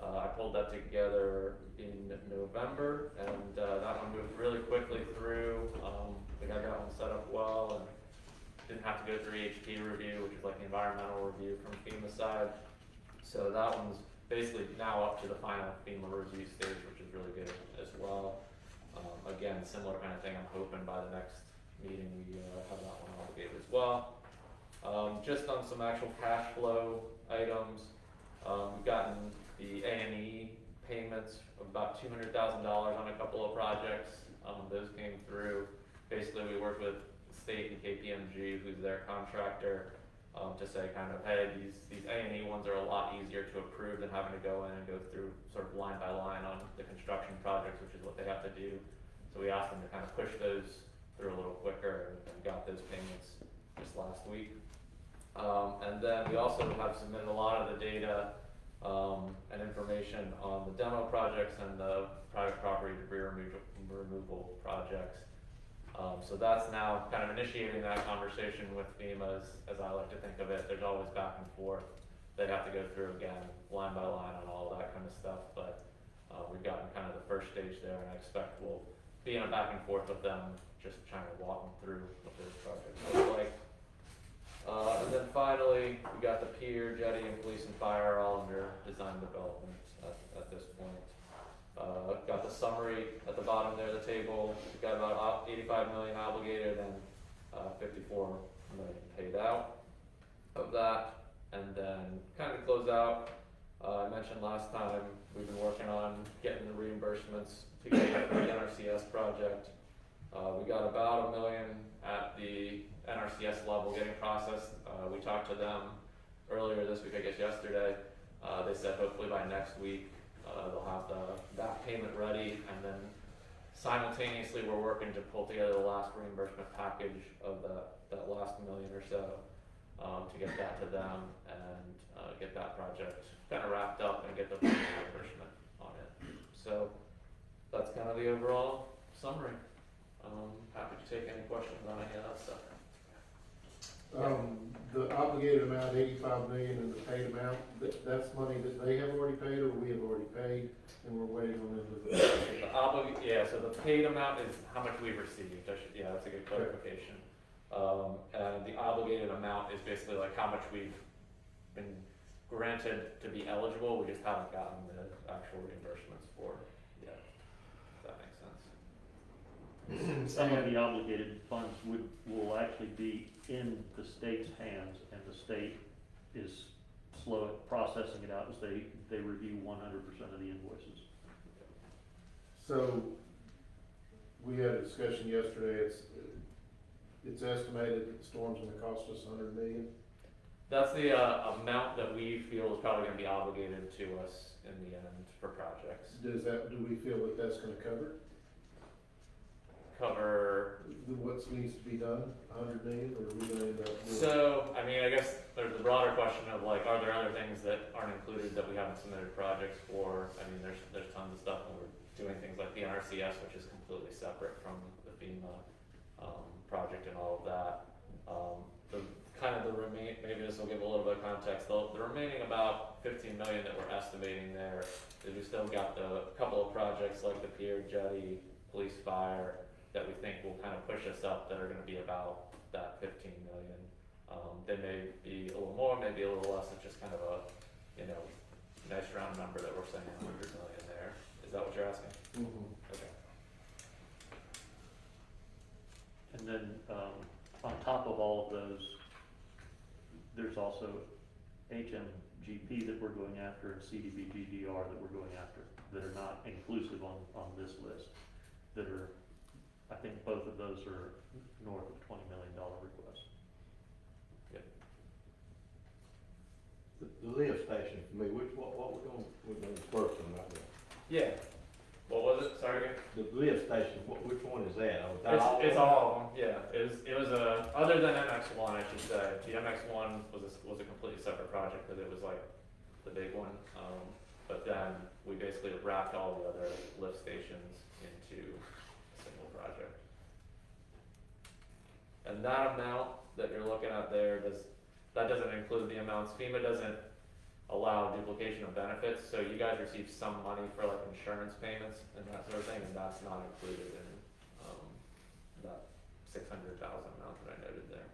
I pulled that together in November, and that one moved really quickly through. We got that one set up well, and didn't have to go through EHP review, which is like the environmental review from FEMA side. So that one's basically now up to the final FEMA review stage, which is really good as well. Again, similar kind of thing. I'm hoping by the next meeting we have that one obligated as well. Just on some actual cash flow items, we've gotten the A&E payments of about $200,000 on a couple of projects. Those came through. Basically, we work with the state and KPMG, who's their contractor, to say kind of, hey, these A&E ones are a lot easier to approve than having to go in and go through sort of line by line on the construction projects, which is what they have to do. So we asked them to kind of push those through a little quicker and got those payments just last week. And then we also have submitted a lot of the data and information on the demo projects and the private property debris removal projects. So that's now kind of initiating that conversation with FEMA, as I like to think of it. There's always back and forth. They have to go through again, line by line on all that kind of stuff, but we've gotten kind of the first stage there, and I expect we'll be in a back and forth with them, just trying to walk them through what those projects look like. And then finally, we got the pier, jetty, and police and fire all under design development at this point. Got the summary at the bottom there of the table. We've got about 85 million obligated and 54 million paid out of that. And then kind of close out, I mentioned last time, we've been working on getting the reimbursements to get the NRCS project. We got about $1 million at the NRCS level getting processed. We talked to them earlier this week, I guess yesterday. They said hopefully by next week they'll have that payment ready, and then simultaneously we're working to pull together the last reimbursement package of that last $1 million or so to get that to them and get that project kind of wrapped up and get the reimbursement on it. So that's kind of the overall summary. Happy to take any questions on any of that stuff. The obligated amount, 85 million, and the paid amount, that's money that they have already paid, or we have already paid, and we're waiting on them to. So the paid amount is how much we've received. That's a good clarification. And the obligated amount is basically like how much we've been granted to be eligible. We just haven't gotten the actual reimbursements for yet. If that makes sense. Some of the obligated funds will actually be in the state's hands, and the state is slow at processing it out as they review 100% of the invoices. So, we had a discussion yesterday, it's estimated that the storm's gonna cost us 100 million. That's the amount that we feel is probably going to be obligated to us in the end for projects. Do we feel that that's gonna cover what needs to be done, 100 million, or are we gonna end up with? So, I mean, I guess there's the broader question of like, are there other things that aren't included that we haven't submitted projects for? I mean, there's tons of stuff when we're doing things like the NRCS, which is completely separate from the FEMA project and all of that. Maybe this will give a little bit of context. The remaining about 15 million that we're estimating there is we still got the couple of projects like the pier, jetty, police, fire, that we think will kind of push us up, that are going to be about that 15 million. They may be a little more, maybe a little less. It's just kind of a, nice round number that we're saying 100 million there. Is that what you're asking? Mm-hmm. Okay. And then on top of all of those, there's also HMGP that we're going after and CDBG-DR that we're going after that are not inclusive on this list, that are, I think both of those are north of $20 million requests. Good. The lift station for me, what we're going first on that one? Yeah. What was it? Sorry again? The lift station, which one is that? It's all of them. Yeah. It was other than MX1, I should say. The MX1 was a completely separate project because it was like the big one. But then we basically wrapped all the other lift stations into a single project. And that amount that you're looking at there doesn't include the amounts. FEMA doesn't allow duplication of benefits, so you guys receive some money for like insurance payments and that sort of thing, and that's not included in that 600,000 amount that I noted there.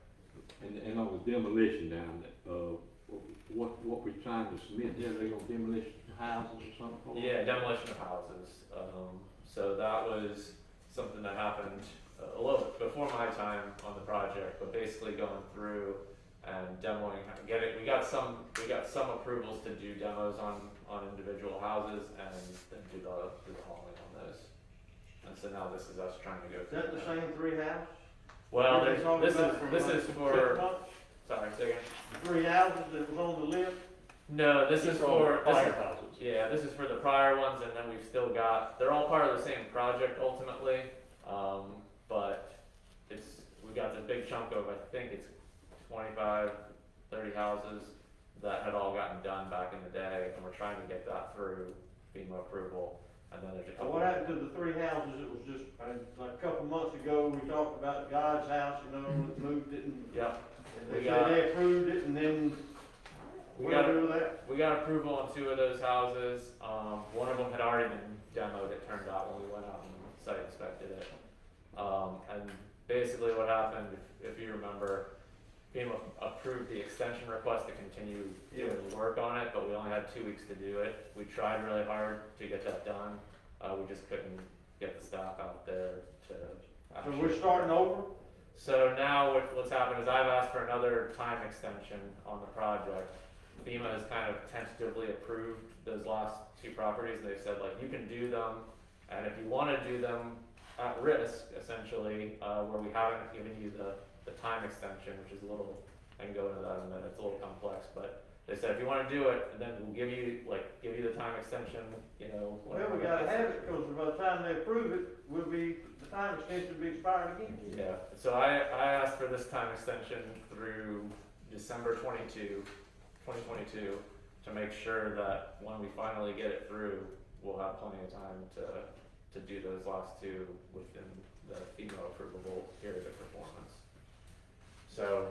And on the demolition down there, what we're trying to submit there, they gonna demolish houses or something? Yeah, demolition of houses. So that was something that happened a little bit before my time on the project, but basically going through and demoing, we got some approvals to do demos on individual houses and then do the hauling on those. And so now this is us trying to go Is through that the same three houses? Well, You're talking about this is for, Sorry, say again? The 3 houses that was on the list? No, this is These are all for, this is- firehouses. yeah, this is for the prior ones, and then we've still got, they're all part of the same project ultimately, but we got this big chunk of, I think it's 25, 30 houses that had all gotten done back in the day, and we're trying to get that through FEMA approval, and then there's a couple. What happened to the 3 houses that was just, like a couple months ago, we talked about God's house, you know, that moved it and. Yep. And We they got- said they approved it and then, We what got, do we do with that? we got approval on 2 of those houses. One of them had already been demoed, it turned out, when we went out and site inspected it. And basically what happened, if you remember, FEMA approved the extension request to continue doing the work on it, but we only had 2 weeks to do it. We tried really hard to get that done. We just couldn't get the staff out there to. So we're starting over? So now what's happened is I've asked for another time extension on the project. FEMA has kind of tentatively approved those last 2 properties. They've said, like, you can do them, and if you wanna do them at risk, essentially, where we haven't given you the time extension, which is a little, I can go into that in a minute, it's a little complex, but they said, if you wanna do it, then we'll give you the time extension, you know. Well, we gotta have it, because by the time they approve it, the time extension will be expired again. Yeah, so I asked for this time extension through December 2022, to make sure that when we finally get it through, we'll have plenty of time to do those last 2 within the FEMA approvable period of performance. So,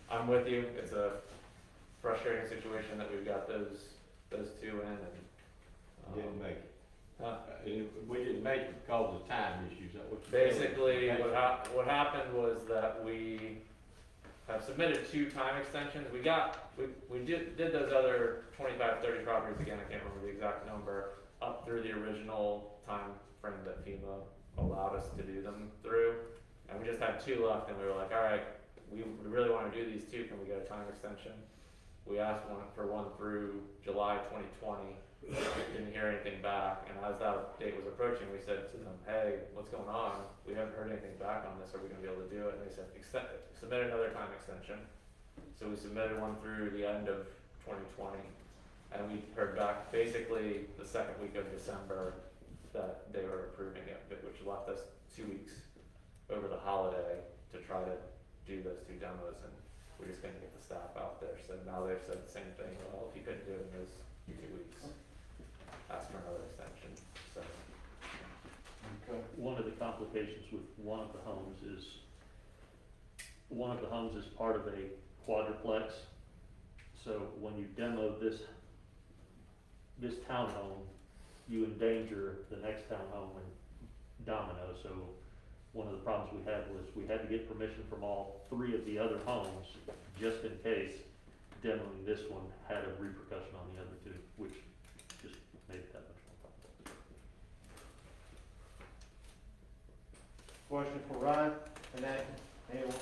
I'm with you, it's a frustrating situation that we've got those 2 in and. Didn't make it. Huh? We didn't make it because of time issues, is that what you're saying? Basically, what happened was that we have submitted 2 time extensions. We did those other 25, 30 properties, again, I can't remember the exact number, up through the original time frame that FEMA allowed us to do them through. And we just had 2 left, and we were like, all right, we really wanna do these 2, can we get a time extension? We asked for one through July 2020, didn't hear anything back, and as that date was approaching, we said to them, hey, what's going on? We haven't heard anything back on this, are we gonna be able to do it? And they said, submit another time extension. So we submitted one through the end of 2020, and we heard back basically the second week of December that they were approving it, which left us 2 weeks over the holiday to try to do those 2 demos, and we're just gonna get the staff out there. So now they've said the same thing, well, if you couldn't do it in those 2 weeks, ask for another extension, so. One of the complications with one of the homes is part of a quadruplex. So when you demo this townhome, you endanger the next townhome and domino. So one of the problems we had was we had to get permission from all 3 of the other homes, just in case demoing this one had a repercussion on the other 2, which just made it that much more Question complicated. for Ryan, anyone,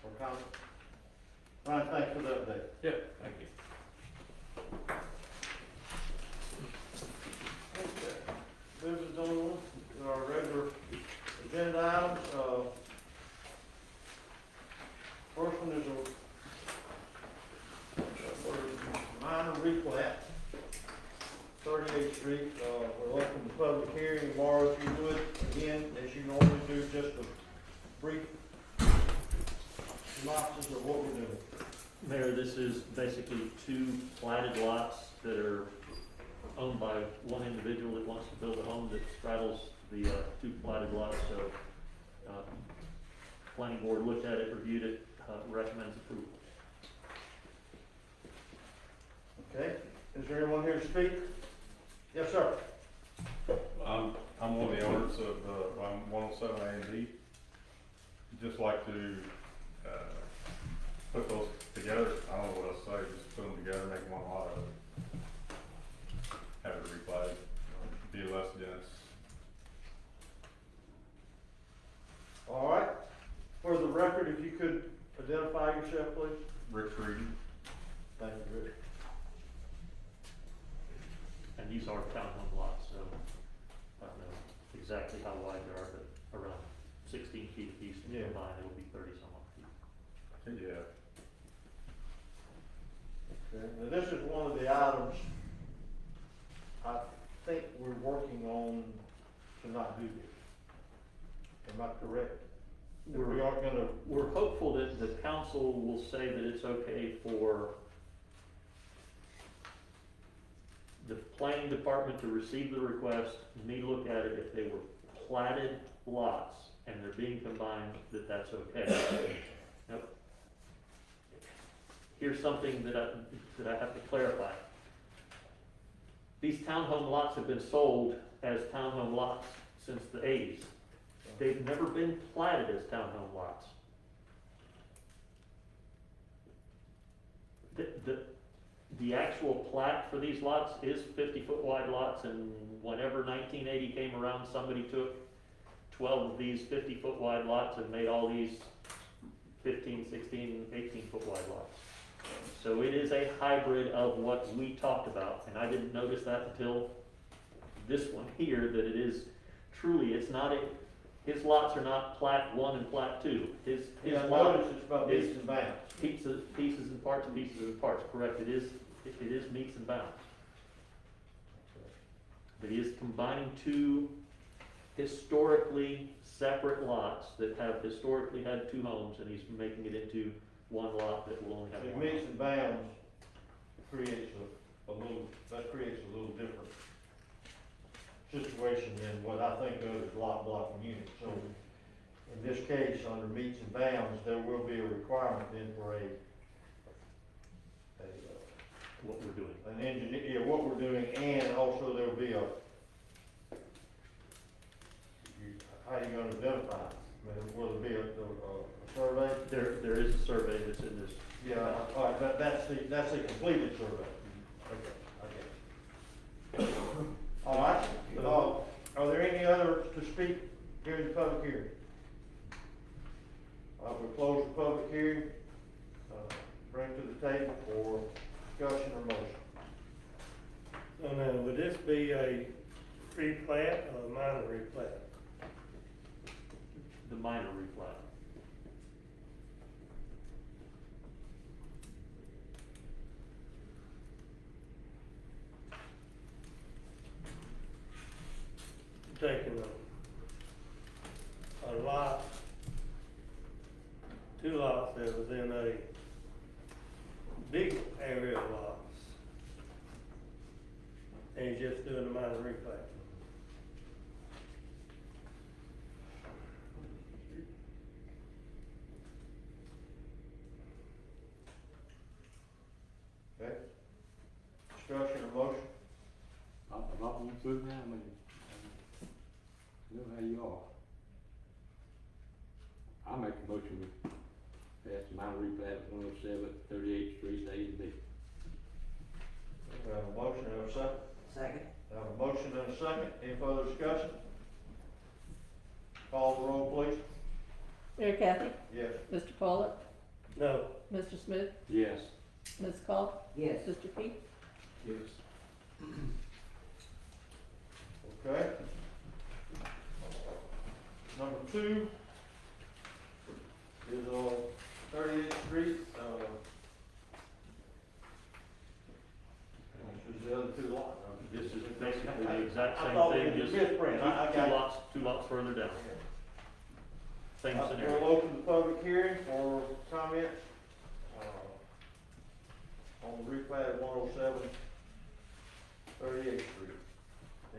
or comment? Ryan, thanks for the update. Yeah, thank you. Okay. Business on our regular agenda items, first one is a minor replat, 38th Street, we're open to public hearing, Laura, if you would, again, as you normally do, just a brief synopsis of what we're doing. Mayor, this is basically 2 platted lots that are owned by one individual that wants to build a home that straddles the 2 platted lots. So, planning board looked at it, reviewed it, recommends approval. Okay, is there anyone here to speak? Yes, sir. I'm one of the owners of, 107 A and B. Just like to, put those together, I don't know what else to say, just put them together, make one lot of it. Have it replatted, be less dense. All right, for the record, if you could identify yourself, please. Rick Reedy. Thank you, Rick. And these are townhome lots, so I don't know exactly how wide they are, but around 16 feet apiece, and combined, it will be 30 some odd feet. Yeah. Okay, now this is one of the items I think we're working on to not do this. Am I correct? That we aren't gonna, We're hopeful that the council will say that it's okay for the planning department to receive the request, me look at it, if they were platted lots and they're being combined, that's okay. Now, here's something that I have to clarify. These townhome lots have been sold as townhome lots since the 80s. They've never been platted as townhome lots. The actual plat for these lots is 50-foot wide lots, and whenever 1980 came around, somebody took 12 of these 50-foot wide lots and made all these 15, 16, 18-foot wide lots. So it is a hybrid of what we talked about, and I didn't notice that until this one here, that it is truly, it's not a, his lots are not plat 1 and plat 2. His lot notice it's about meets and bounds. pieces and parts, correct, it is meets and bounds. But he is combining two historically separate lots that have historically had two homes, and he's making it into one lot that will only have It one. meets and bounds creates a little different situation than what I think of as lot blocking units. So in this case, under meets and bounds, there will be a requirement then for What we're doing. an engineer, yeah, what we're doing, and also there'll be how you gonna identify it? I mean, will there be a survey? There is a survey that's in this. Yeah, all right, that's the completed survey. Okay. All right, are there any others to speak during the public hearing? We'll close the public hearing, bring to the table for discussion or motion. So now, would this be a replat or a minor replat? The minor replat. Taking a lot, two lots that was in a big area of lots, and you're just doing a minor replat. Okay? Discussion or motion? I'm not going through now, I mean, I know how you are. I'll make a motion to pass the minor replat at 107 38th Street, A and B. We have a motion and a second. Second. We have a motion and a second. Any further discussion? Call the roll, please. Mayor Kathy? Yes. Mr. Pollock? No. Mr. Smith? Yes. Ms. Cobb? Yes. Mr. Peak? Yes. Okay. Number 2 is on 38th Street, which is the other two lots. This is basically the exact I same thought thing, it was just misprint. I got it. two lots further down. Same We'll scenario. open the public hearing for comments, on the replat of 107 38th Street.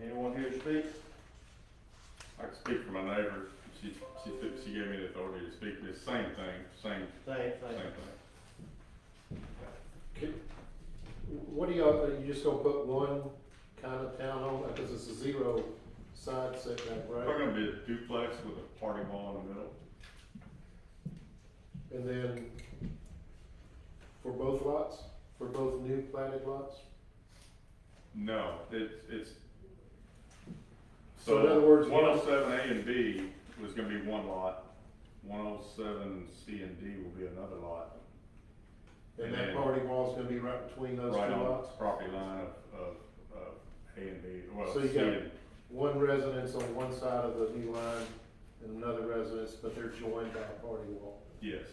Anyone here to speak? I can speak for my neighbor, she gave me the authority to speak, this same thing, same Same thing. What do y'all, you just gonna put one kind of townhome, because it's a zero side setback, We're right? gonna be a duplex with a party wall in the middle. And then for both lots, for both new platted lots? No, it's. So in other words, 107 A and B was gonna be one lot, 107 C and D will be another lot. And that party wall's gonna be right between those two Right on lots? the property line of A and B, well, So you C got and, one residence on one side of the new line and another residence, but they're joined by a party wall. yes.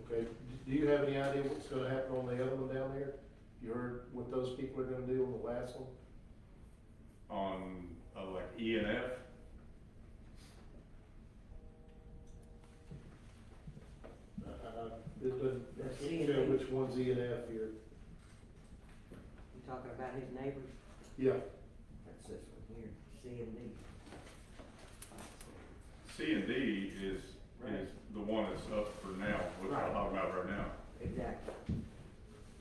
Okay, do you have any idea what's gonna happen on the other one down there? You heard what those people are gonna do on the last one? On, like E and F, It doesn't show which one's E and F here. You talking about his neighbors? Yeah, That's this one here, C and D. C and D is the one that's up for now, which I'm talking about right now. Exactly.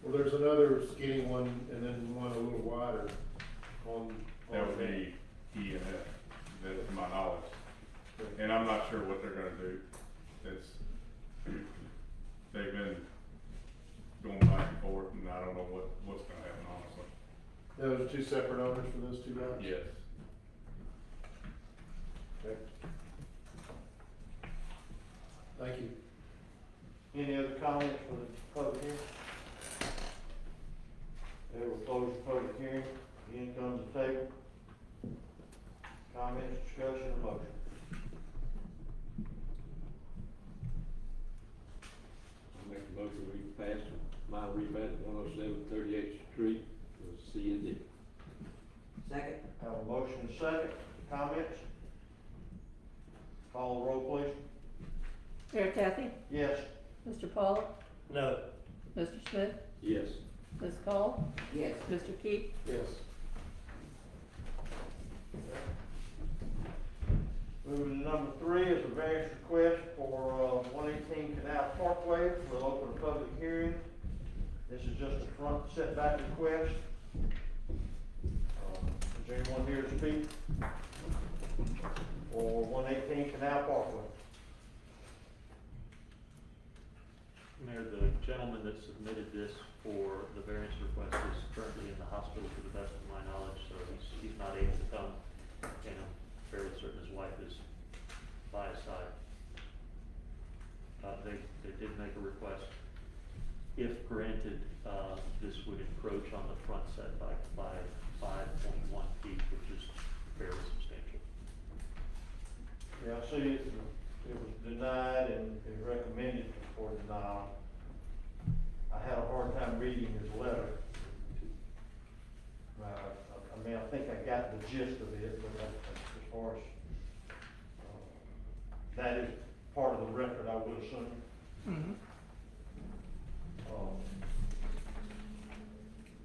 well, there's another skinny one and then one a little wider on. That would be E and F, that's to my knowledge. And I'm not sure what they're gonna do. It's, they've been going back and forth, and I don't know what's gonna happen, honestly. Those are two separate owners for those two lots? Yes. Okay. Thank you. Any other comments for the public hearing? Okay, we'll close the public hearing. Again comes the table. Comments, discussion, or motion? I make a motion, we pass mile rebate 107 38th Street, was C and D. Second? Have a motion and a second. Comments? Call the roll, please. Mayor Kathy, Yes. Mr. Pollock, No. Mr. Smith, Yes. Ms. Call, Yes. Mr. Keith, Yes. Moving to number 3 is a variance request for 118 Canal Parkway. We'll open a public hearing. This is just a front setback request. Is there anyone here to speak for 118 Canal Parkway? Mayor, the gentleman that submitted this for the variance request is currently in the hospital to the best of my knowledge, so he's not able to come, and I'm fairly certain his wife is by his side. They did make a request. If granted, this would encroach on the front setback by 5.1 feet, which is fairly substantial. Yeah, I see it was denied and it recommended for denial. I had a hard time reading his letter. I mean, I think I got the gist of it, but as far as, that is part of the record, I would assume.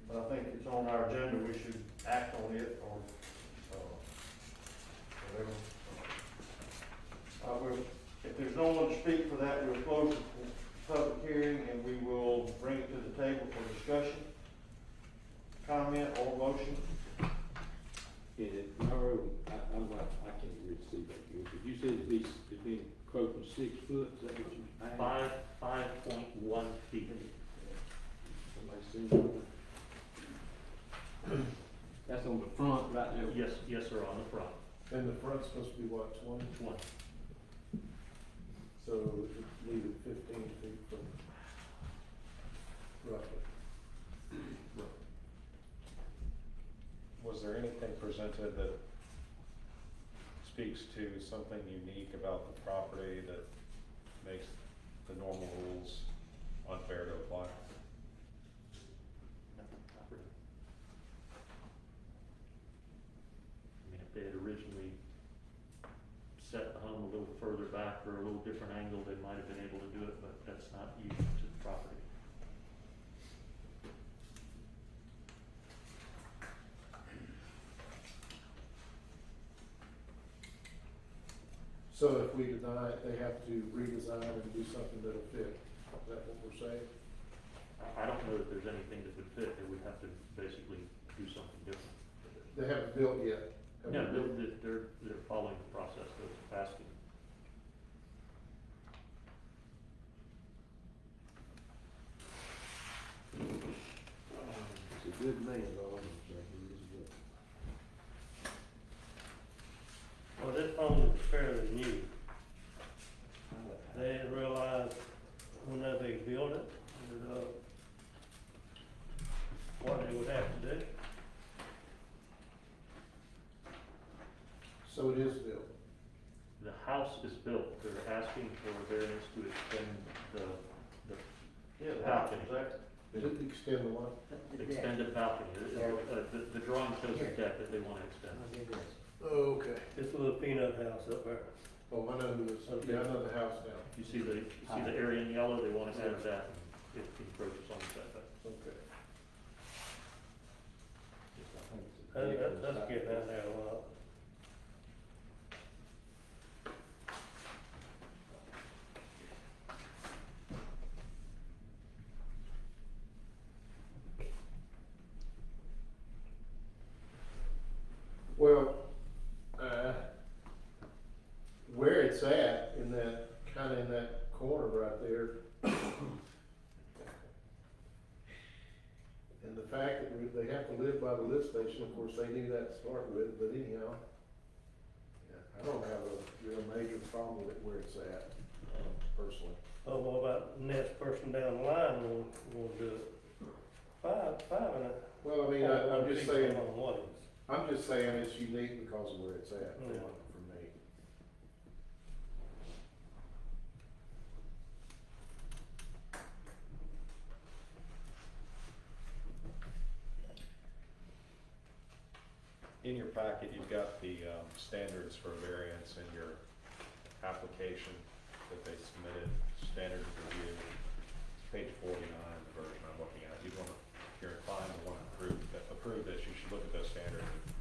But I think it's on our agenda, we should act on it or, whatever. If there's no one to speak for that, we'll close the public hearing and we will bring it to the table for discussion, comment, or motion. And it, Mario, I can't really see that good, but you said it's been quoted 6 foot, is that what you? 5.1 feet. Somebody seen that? That's on the front right there. Yes, sir, on the front. And the front's supposed to be what, 20? 20. So leave it 15 feet from roughly. Was there anything presented that speaks to something unique about the property that makes the normal rules unfair to apply? No, not really. I mean, if they had originally set the home a little further back or a little different angle, they might have been able to do it, but that's not unique to the property. So if we deny it, they have to redesign and do something that'll fit. Is that what we're saying? I don't know that there's anything that would fit. They would have to basically do something different. They haven't built yet. have No, they? they're following the process of asking. It's a good man, though, I'm saying, he is good. Well, this home is fairly new. They didn't realize whenever they built it, that, what they would have to do. So it is built. The house is built. They're asking for a variance to extend the Extend the what? Extended balcony, the drawing shows the deck that they wanna extend. Okay. This little peanut house up there. Oh, I know who this, yeah, I know the house now. You see the area in yellow, they wanna add that, and it encroaches on the setback. Okay. That's getting out there a lot. Well, where it's at, in that, kinda in that corner right there. And the fact that they have to live by the lift station, of course, they knew that to start with, but anyhow, yeah, I don't have a real major problem with it where it's at, personally. Oh, what about the next person down the line will do it? Five and a. Well, I mean, I'm just saying, On what is. I'm just saying it's unique because of where it's at, for Yeah. me. In your packet, you've got the standards for variance in your application that they submitted, standard review. It's page 49, the version I'm looking at. You'd want to, if you're inclined to want to approve this, you should look at those standards and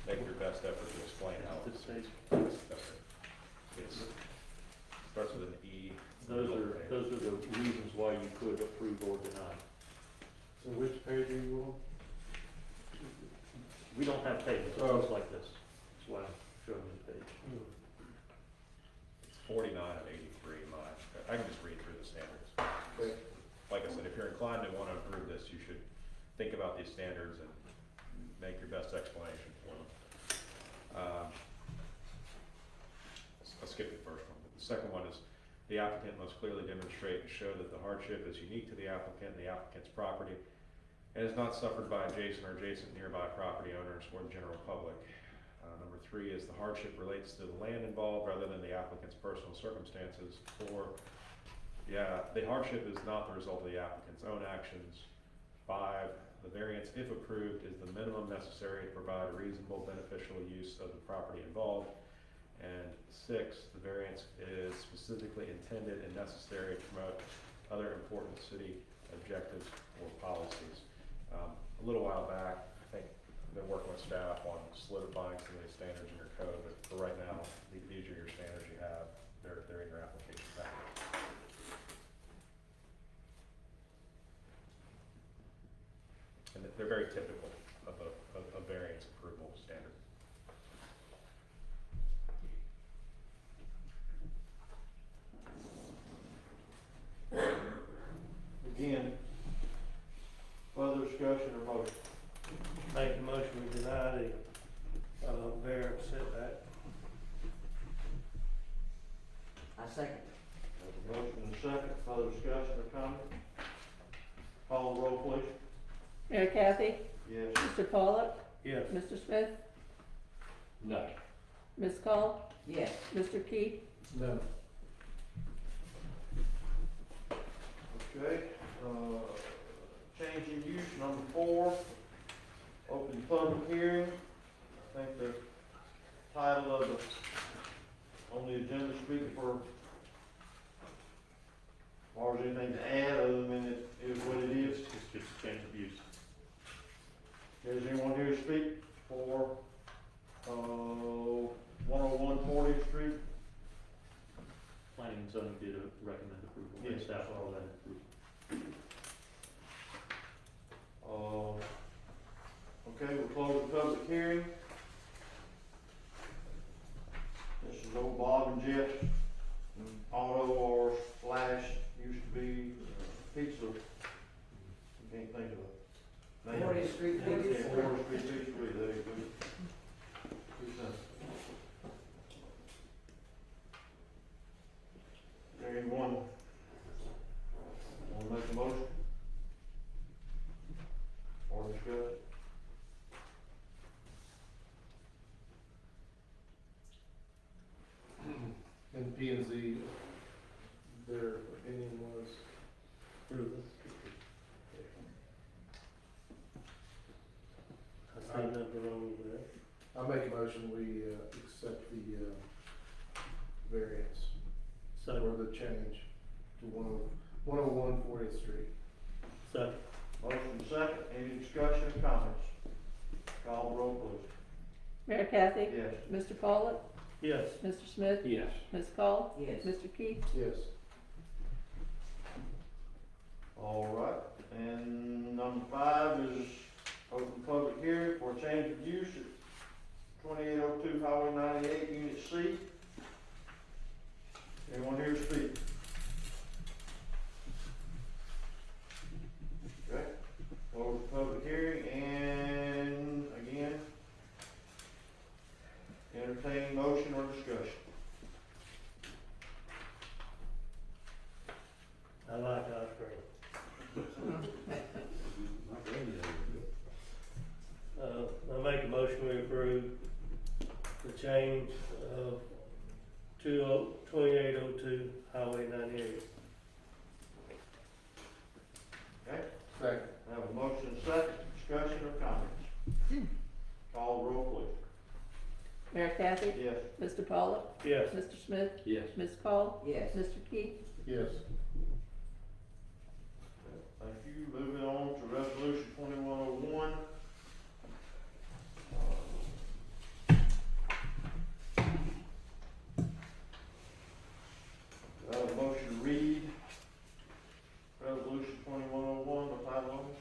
make your best effort to explain how it's. It starts with an E. Those are the reasons why you could approve or deny. So which page are you on? We don't have pages, it looks like this, that's why I'm showing you the page. It's 49 and 83 in mine. I can just read through the standards. Okay. Like I said, if you're inclined to want to approve this, you should think about these standards and make your best explanation for them. I'll skip the first one. The second one is, the applicant must clearly demonstrate and show that the hardship is unique to the applicant and the applicant's property, and is not suffered by adjacent or adjacent nearby property owners or the general public. Number 3 is the hardship relates to the land involved rather than the applicant's personal circumstances. 4, the hardship is not the result of the applicant's own actions. 5, the variance, if approved, is the minimum necessary to provide a reasonable beneficial use of the property involved. And 6, the variance is specifically intended and necessary to promote other important city objectives or policies. A little while back, I think I've been working with staff on solidifying some of these standards in your code, but for right now, these are your standards you have. They're in your application package. And they're very typical of a variance approval standard. Again, further discussion or motion? Make the motion we deny the, variance setback. I second. There's a motion and a second, further discussion or comment? Call the roll, please. Mayor Kathy, Yes. Mr. Pollock, Yes. Mr. Smith, No. Ms. Call, Yes. Mr. Key. No. Okay, change in use, number 4, open public hearing. I think the title of on the agenda speaking for, or is anything to add other than it is what it is? It's just a change of use. Is anyone here to speak for, 101 40th Street? Planning and zoning did recommend approval, and Yes. staff recommended approval. Okay, we'll close the public hearing. This is old Bob and Jeff's auto or slash, used to be pizza. Can't think of it. 40th Street Pizza. 40th Street Pizza, there you go. Anyone want to make a motion? Or discuss? And P and Z, their opinion was? wrong with that. I make a motion, we, accept the, variance. Second. Or the change to 101 40th Street. Second. Motion second, any discussion or comments? Call the roll, please. Mayor Kathy? Yes. Mr. Pollock? Yes. Mr. Smith? Yes. Ms. Call? Yes. Mr. Keith? Yes. All right, and number 5 is open public hearing for change of use at 2802 Highway 98, Unit C. Anyone here to speak? Okay, close the public hearing, and again, entertain motion or discussion. I like ice cream. I make a motion we approve the change of 2802 Highway 98. Okay, Second. I have a motion and second, discussion or comments? Call the roll, please. Mayor Kathy? Yes. Mr. Pollock? Yes. Mr. Smith? Yes. Ms. Call? Yes. Mr. Keith? Yes. Thank you. Moving on to resolution 2101. Do I have a motion to read resolution 2101 by title only?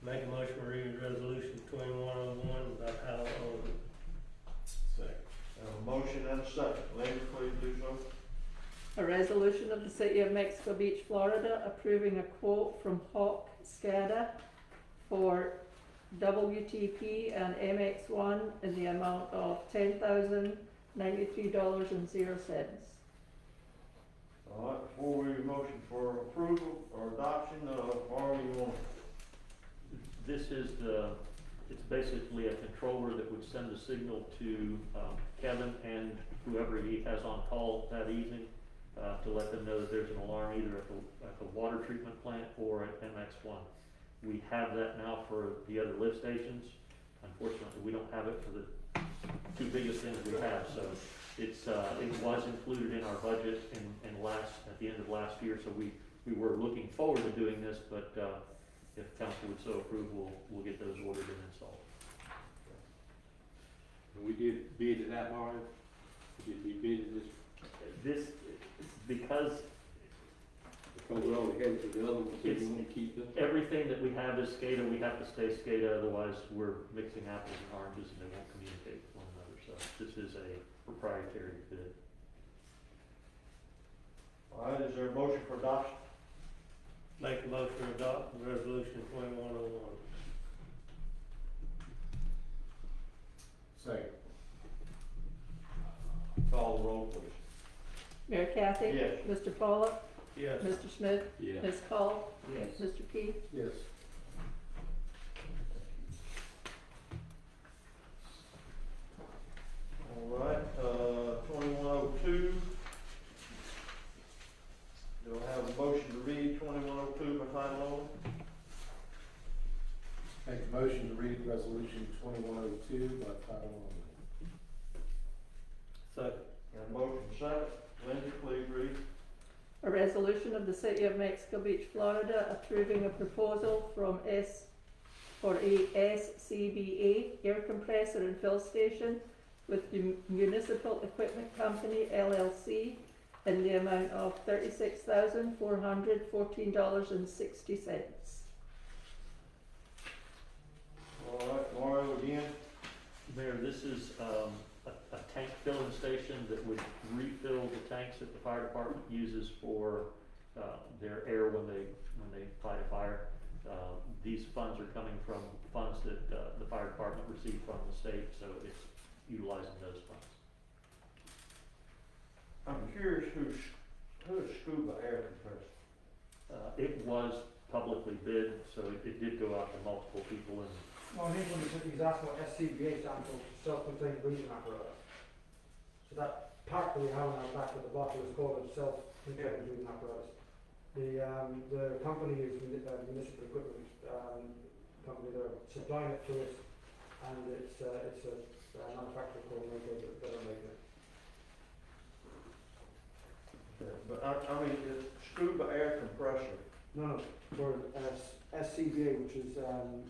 Make a motion to read resolution 2101 by title only. Second. I have a motion and a second. Lady, please do so. A resolution of the City of Mexico Beach, Florida, approving a quote from Hawk SCADA for WTP and MX1 in the amount of $10,093.00. All right, before we motion for approval or adoption, Mario, you want? This is it's basically a controller that would send a signal to Kevin and whoever he has on call that evening to let them know that there's an alarm either at the water treatment plant or at MX1. We have that now for the other lift stations. Unfortunately, we don't have it for the two biggest things we have, so it was included in our budget at the end of last year, so we were looking forward to doing this, but if council would so approve, we'll get those ordered and installed. We did bid it out, Mario? Did we bid it This, because because we only had the other ones, so you want to keep them? everything that we have is SCADA, we have to stay SCADA, otherwise we're mixing apples and oranges and they won't communicate with one another, so this is a proprietary bid. All right, is there a motion for adoption? Make a motion to adopt resolution 2101. Second. Call the roll, please. Mayor Kathy? Yes. Mr. Pollock? Yes. Mr. Smith? Yes. Ms. Call? Yes. Mr. Keith? Yes. All right, 2102. Do I have a motion to read 2102 by title only? Make a motion to read resolution 2102 by title only. Second. Got a motion second. Linda, please read. A resolution of the City of Mexico Beach, Florida, approving a proposal from SCBA air compressor and fill station with the Municipal Equipment Company LLC in the amount of $36,414.60. All right, Mario again. Mayor, this is a tank filling station that would refill the tanks that the fire department uses for their air when they fight a fire. These funds are coming from funds that the fire department received from the state, so it's utilizing those funds. I'm curious who's Scuba Air Compressor? It was publicly bid, so it did go out to multiple people, and Well, he's asking what SCBA stands for, self-contained breathing apparatus. So that part that we have on our back at the bottom is called a self-contained breathing apparatus. The company is Municipal Equipment Company. They're supplying it to us, and it's a manufacturer called Mako that are making it. But I mean, it's scuba air compressor. No, for SCBA, which is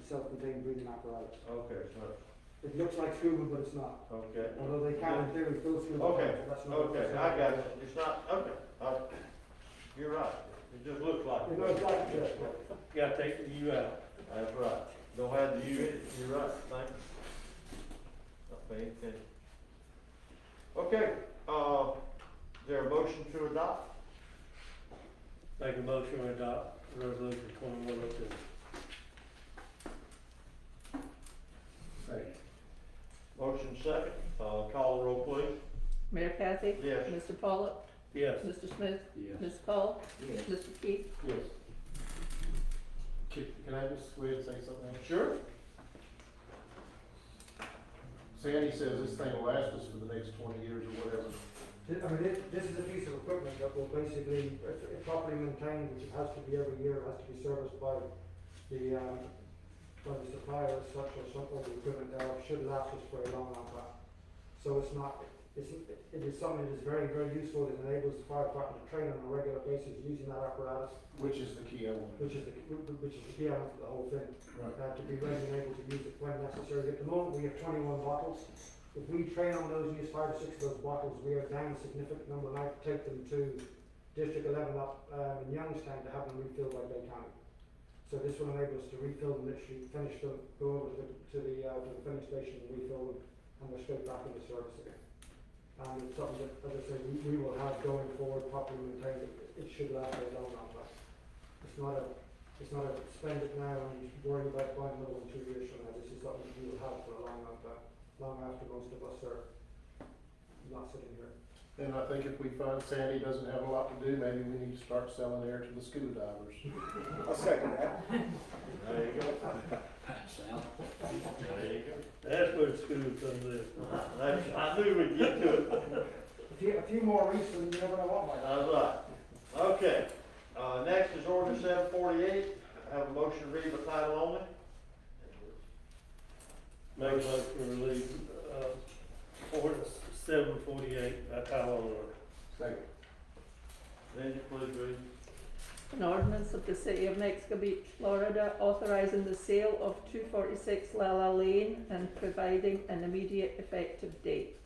self-contained breathing apparatus. Okay, so, It looks like scuba, but it's not. okay. Although they can in theory fill scuba. Okay, tanks, that's not. okay, I got it. It's not, okay, you're right. It just looks like. It looks like it. Gotta take the U out. That's right. Don't have to use it, you're right, thank you. Okay, okay, is there a motion to adopt? Make a motion to adopt resolution 2102. Second. Motion second, call the roll, please. Mayor Kathy? Yes. Mr. Pollock? Yes. Mr. Smith? Yes. Ms. Cole? Yes. Mr. Keith? Yes. Can I just go ahead and say something? Sure. Sandy says this thing will last us for the next 20 years or whatever. I mean, this is a piece of equipment that will basically, if properly maintained, which it has to be every year, has to be serviced by the supplier as such, or some of the equipment there, should last us for a long, long time. So it's not, it is something that is very, very useful. It enables the fire department to train on a regular basis using that apparatus. Which is the key element. Which is the key element of the whole thing. Right. To be ready and able to use it when necessary. At the moment, we have 21 bottles. If we train on those, use 5 or 6 of those bottles, we are down a significant number, and I take them to District 11 up in Youngstown to have them refilled by Bay County. So this will enable us to refill them, literally finish them, go over to the filling station and refill them, and we're straight back into service again. And it's something that, as I say, we will have going forward, properly maintained. It should last a long, long time. It's not a spend it now and worry about buying another one 2 years from now. This is something we will have for a long, long time, long after most of us are not sitting here. And I think if we find Sandy doesn't have a lot to do, maybe we need to start selling air to the scuba divers. I'll second that. There you go. There you go. That's where the school comes in. I knew we'd get to it. A few more weeks and you never know what might happen. That's right. Okay, next is ordinance 748. I have a motion to read by title only. Make a motion to release, ordinance 748 by title only. Second. Lindsay, please read. An ordinance of the City of Mexico Beach, Florida, authorizing the sale of 246 Lala Lane and providing an immediate effective date.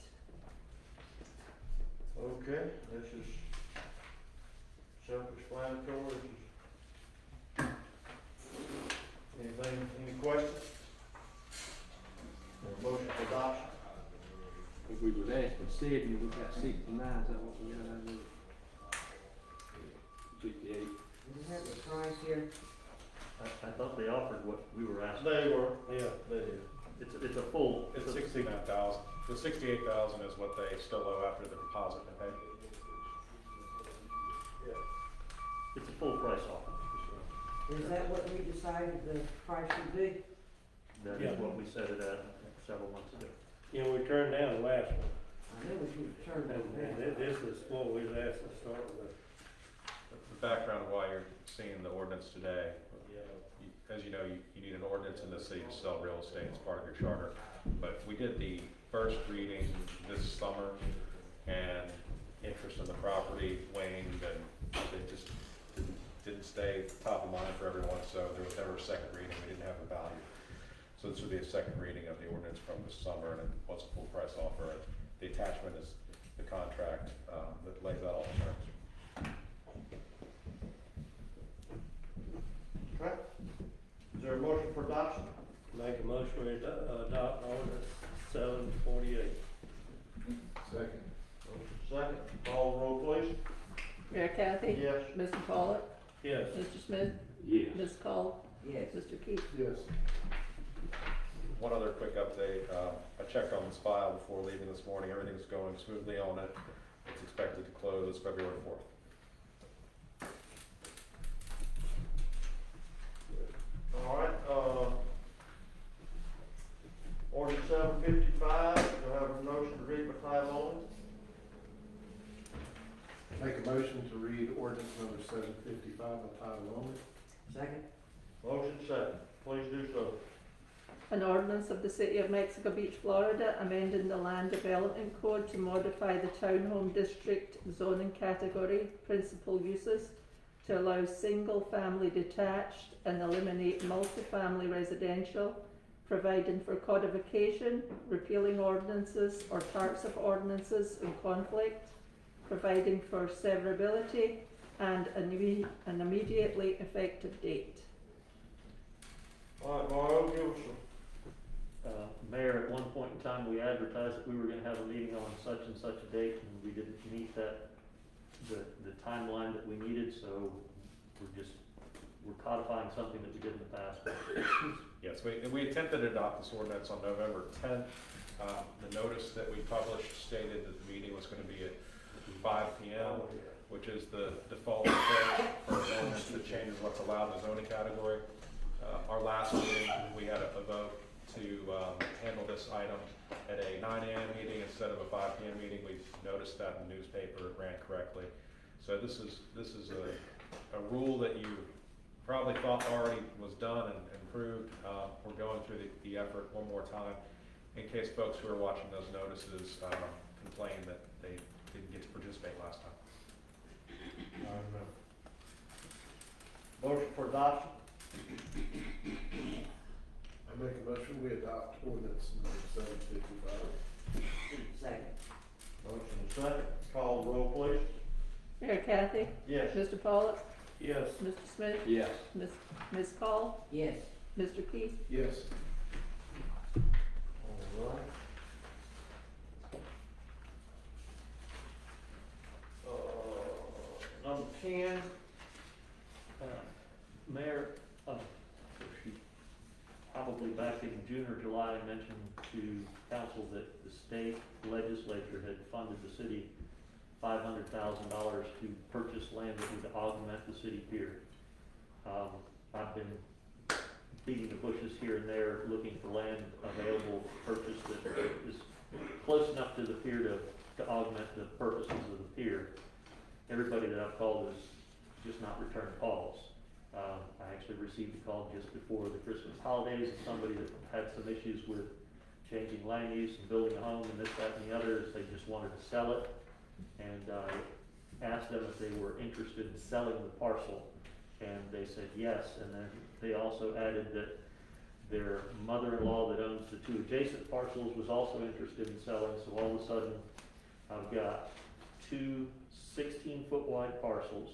Okay, this is self-explanatory. Any questions? Motion for adoption. If we was asking 70, we got 69, is that what we got out of it? 68. Do you have the price here? I thought they offered what we were asking. They were. Yeah. They did. It's a full. It's 69,000. The 68,000 is what they still owe after the deposit they paid. It's a full price offer. Is that what we decided the price should be? That Yeah. is what we set it at several months ago. You know, we turned down the last one. I knew we should turn And that down. this is what we was asked to start with. The background of why you're seeing the ordinance today, as you know, you need an ordinance in the city to sell real estate as part of your charter. But we did the first reading this summer, and interest in the property waned, and it just didn't stay top of mind for everyone, so there was never a second reading, we didn't have a value. So this would be a second reading of the ordinance from this summer, and it was a full price offer. The attachment is the contract that lays out all the terms. Okay. Is there a motion for adoption? Make a motion to adopt ordinance 748. Second. Motion second. Call the roll, please. Mayor Kathy? Yes. Mr. Pollock? Yes. Mr. Smith? Yes. Ms. Cole? Yes. Mr. Keith? Yes. One other quick update, I checked on this file before leaving this morning, everything's going smoothly on it. It's expected to close February 4th. All right, ordinance 755, do I have a motion to read by title only? Make a motion to read ordinance number 755 by title only. Second? Motion second, please do so. An ordinance of the City of Mexico Beach, Florida, amending the Land Development Code to modify the Townhome District zoning category, principal uses, to allow single-family detached and eliminate multifamily residential, providing for codification, repealing ordinances or parts of ordinances in conflict, providing for severability, and an immediately effective date. All right, Mario, give us some. Mayor, at one point in time, we advertised that we were gonna have a meeting on such and such a date, and we didn't meet that, the timeline that we needed, so we're codifying something that we did in the past. Yes, we attempted to adopt this ordinance on November 10th. The notice that we published stated that the meeting was gonna be at 5 p.m., which is the default approach for an ordinance that changes what's allowed in the zoning category. Our last meeting, we had a vote to handle this item at a 9 a.m. meeting instead of a 5 p.m. meeting. We noticed that in the newspaper, it ran correctly. So this is a rule that you probably thought already was done and approved. We're going through the effort one more time in case folks who are watching those notices complain that they didn't get to participate last time. Motion for adoption? I make a motion, we adopt ordinance number 755. Second. Motion is second. Call the roll, please. Mayor Kathy? Yes. Mr. Pollock? Yes. Mr. Smith? Yes. Ms. Call? Yes. Mr. Keith? Yes. All right. Number 10, Mayor, probably back in June or July, I mentioned to council that the state legislature had funded the city $500,000 to purchase land that would augment the city pier. I've been beating the bushes here and there, looking for land available to purchase that is close enough to the pier to augment the purposes of the pier. Everybody that I've called has just not returned calls. I actually received a call just before the Christmas holidays of somebody that had some issues with changing land use and building a home and this, that, and the other. They just wanted to sell it, and asked them if they were interested in selling the parcel, and they said yes. And then they also added that their mother-in-law that owns the two adjacent parcels was also interested in selling. So all of a sudden, I've got two 16-foot wide parcels,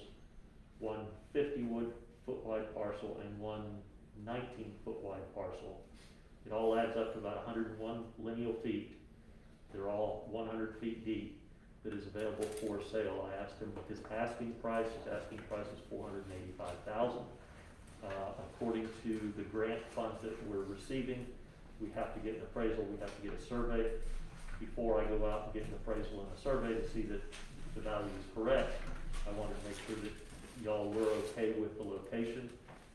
one 50-foot wide parcel, and one 19-foot wide parcel. It all adds up to about 101 lineal feet. They're all 100 feet deep, that is available for sale. I asked him what his asking price is $485,000. According to the grant funds that we're receiving, we have to get an appraisal, we have to get a survey. Before I go out and get an appraisal and a survey to see that the value is correct, I wanted to make sure that y'all were okay with the location.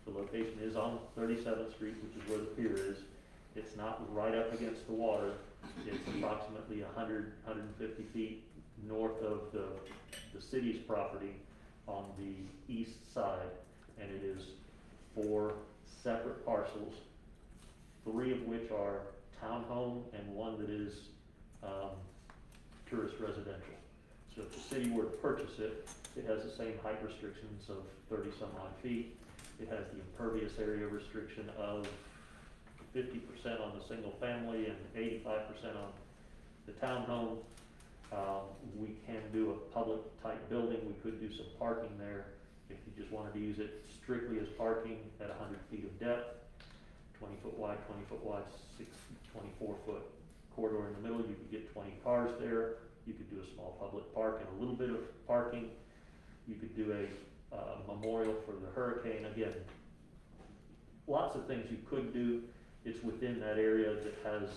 The location is on 37th Street, which is where the pier is. It's not right up against the water. It's approximately 150 feet north of the city's property on the east side, and it is 4 separate parcels, 3 of which are townhome and 1 that is tourist residential. So if the city were to purchase it, it has the same height restrictions of 30 some odd feet. It has the impervious area restriction of 50% on the single family and 85% on the townhome. We can do a public type building. We could do some parking there if you just wanted to use it strictly as parking at 100 feet of depth, 20 foot wide, 24-foot corridor in the middle. You could get 20 cars there. You could do a small public park and a little bit of parking. You could do a memorial for the hurricane. Again, lots of things you could do. It's within that area that has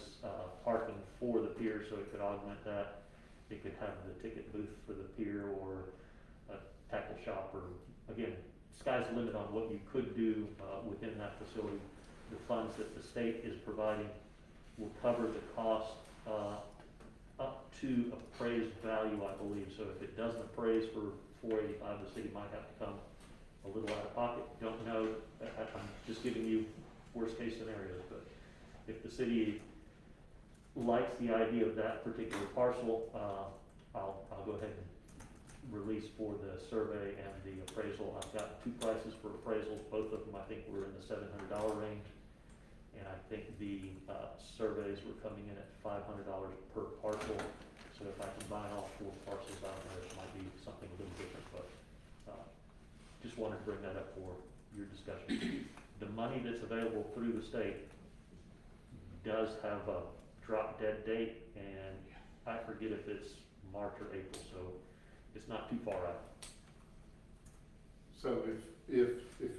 parking for the pier, so it could augment that. It could have the ticket booth for the pier or a tackle shop, or again, sky's the limit on what you could do within that facility. The funds that the state is providing will cover the cost up to appraised value, I believe. So if it doesn't appraise for $485,000, the city might have to come a little out of pocket. Don't know. I'm just giving you worst case scenarios, but if the city likes the idea of that particular parcel, I'll go ahead and release for the survey and the appraisal. I've got two prices for appraisals, both of them I think were in the $700 range. And I think the surveys were coming in at $500 per parcel. So if I combine all four parcels out there, it might be something a little different, but just wanted to bring that up for your discussion. The money that's available through the state does have a drop dead date, and I forget if it's March or April, so it's not too far out. So if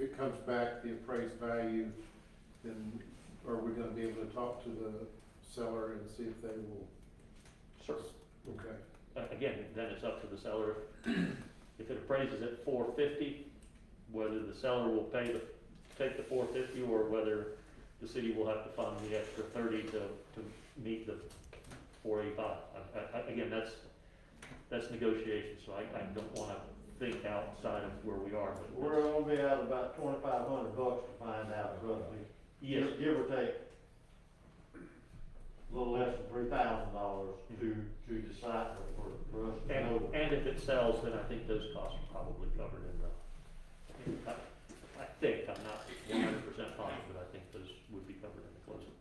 it comes back, the appraised value, then are we gonna be able to talk to the seller and see if they will? Sure. Okay. Again, then it's up to the seller. If it appraises at $450, whether the seller will take the $450 or whether the city will have to fund the extra $30 to meet the $485. Again, that's negotiation, so I don't wanna think outside of where we are, but. We're gonna be out about $2,500 to find out roughly. Yes. Give or take a little less than $3,000 to decide for us to know. And if it sells, then I think those costs are probably covered in the, I think, I'm not 100% positive, but I think those would be covered in the closing.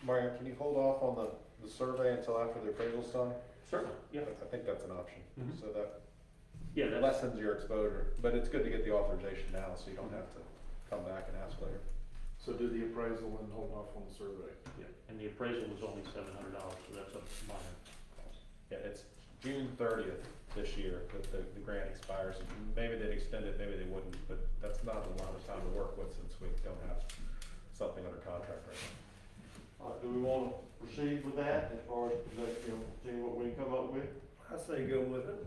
Mario, can you hold off on the survey until after the appraisal's done? Certainly, yeah. I think that's an option, Mhm. so that Yeah, that's, lessens your exposure, but it's good to get the authorization now, so you don't have to come back and ask later. So do the appraisal and hold off on the survey. yeah, and the appraisal was only $700, so that's a minor cost. Yeah, it's June 30th this year that the grant expires. Maybe they'd extend it, maybe they wouldn't, but that's not a lot of time to work with since we don't have something under contract right now. Do we wanna proceed with that as far as, see what we can come up with? I say go with it.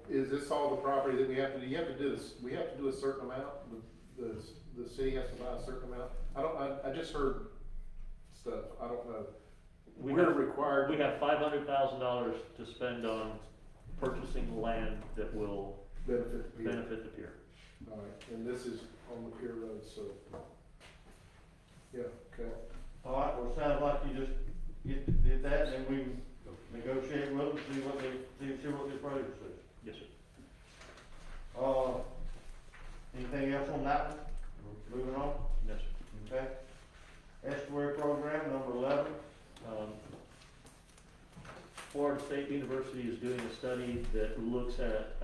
Is this all the property that we have to do? You have to do this, we have to do a certain amount? The city has to buy a certain amount? I just heard stuff, I don't know. We're required. We have $500,000 to spend on purchasing land that will Benefit the pier. benefit the pier. All right, and this is on the pier road, so. Yeah, okay. All right, well, it sounds like you just did that, and then we negotiate with them, see what the appraisal says. Yes, sir. Anything else on that one? Moving on, Yes, sir. okay? Estuary program, number 11. Florida State University is doing a study that looks at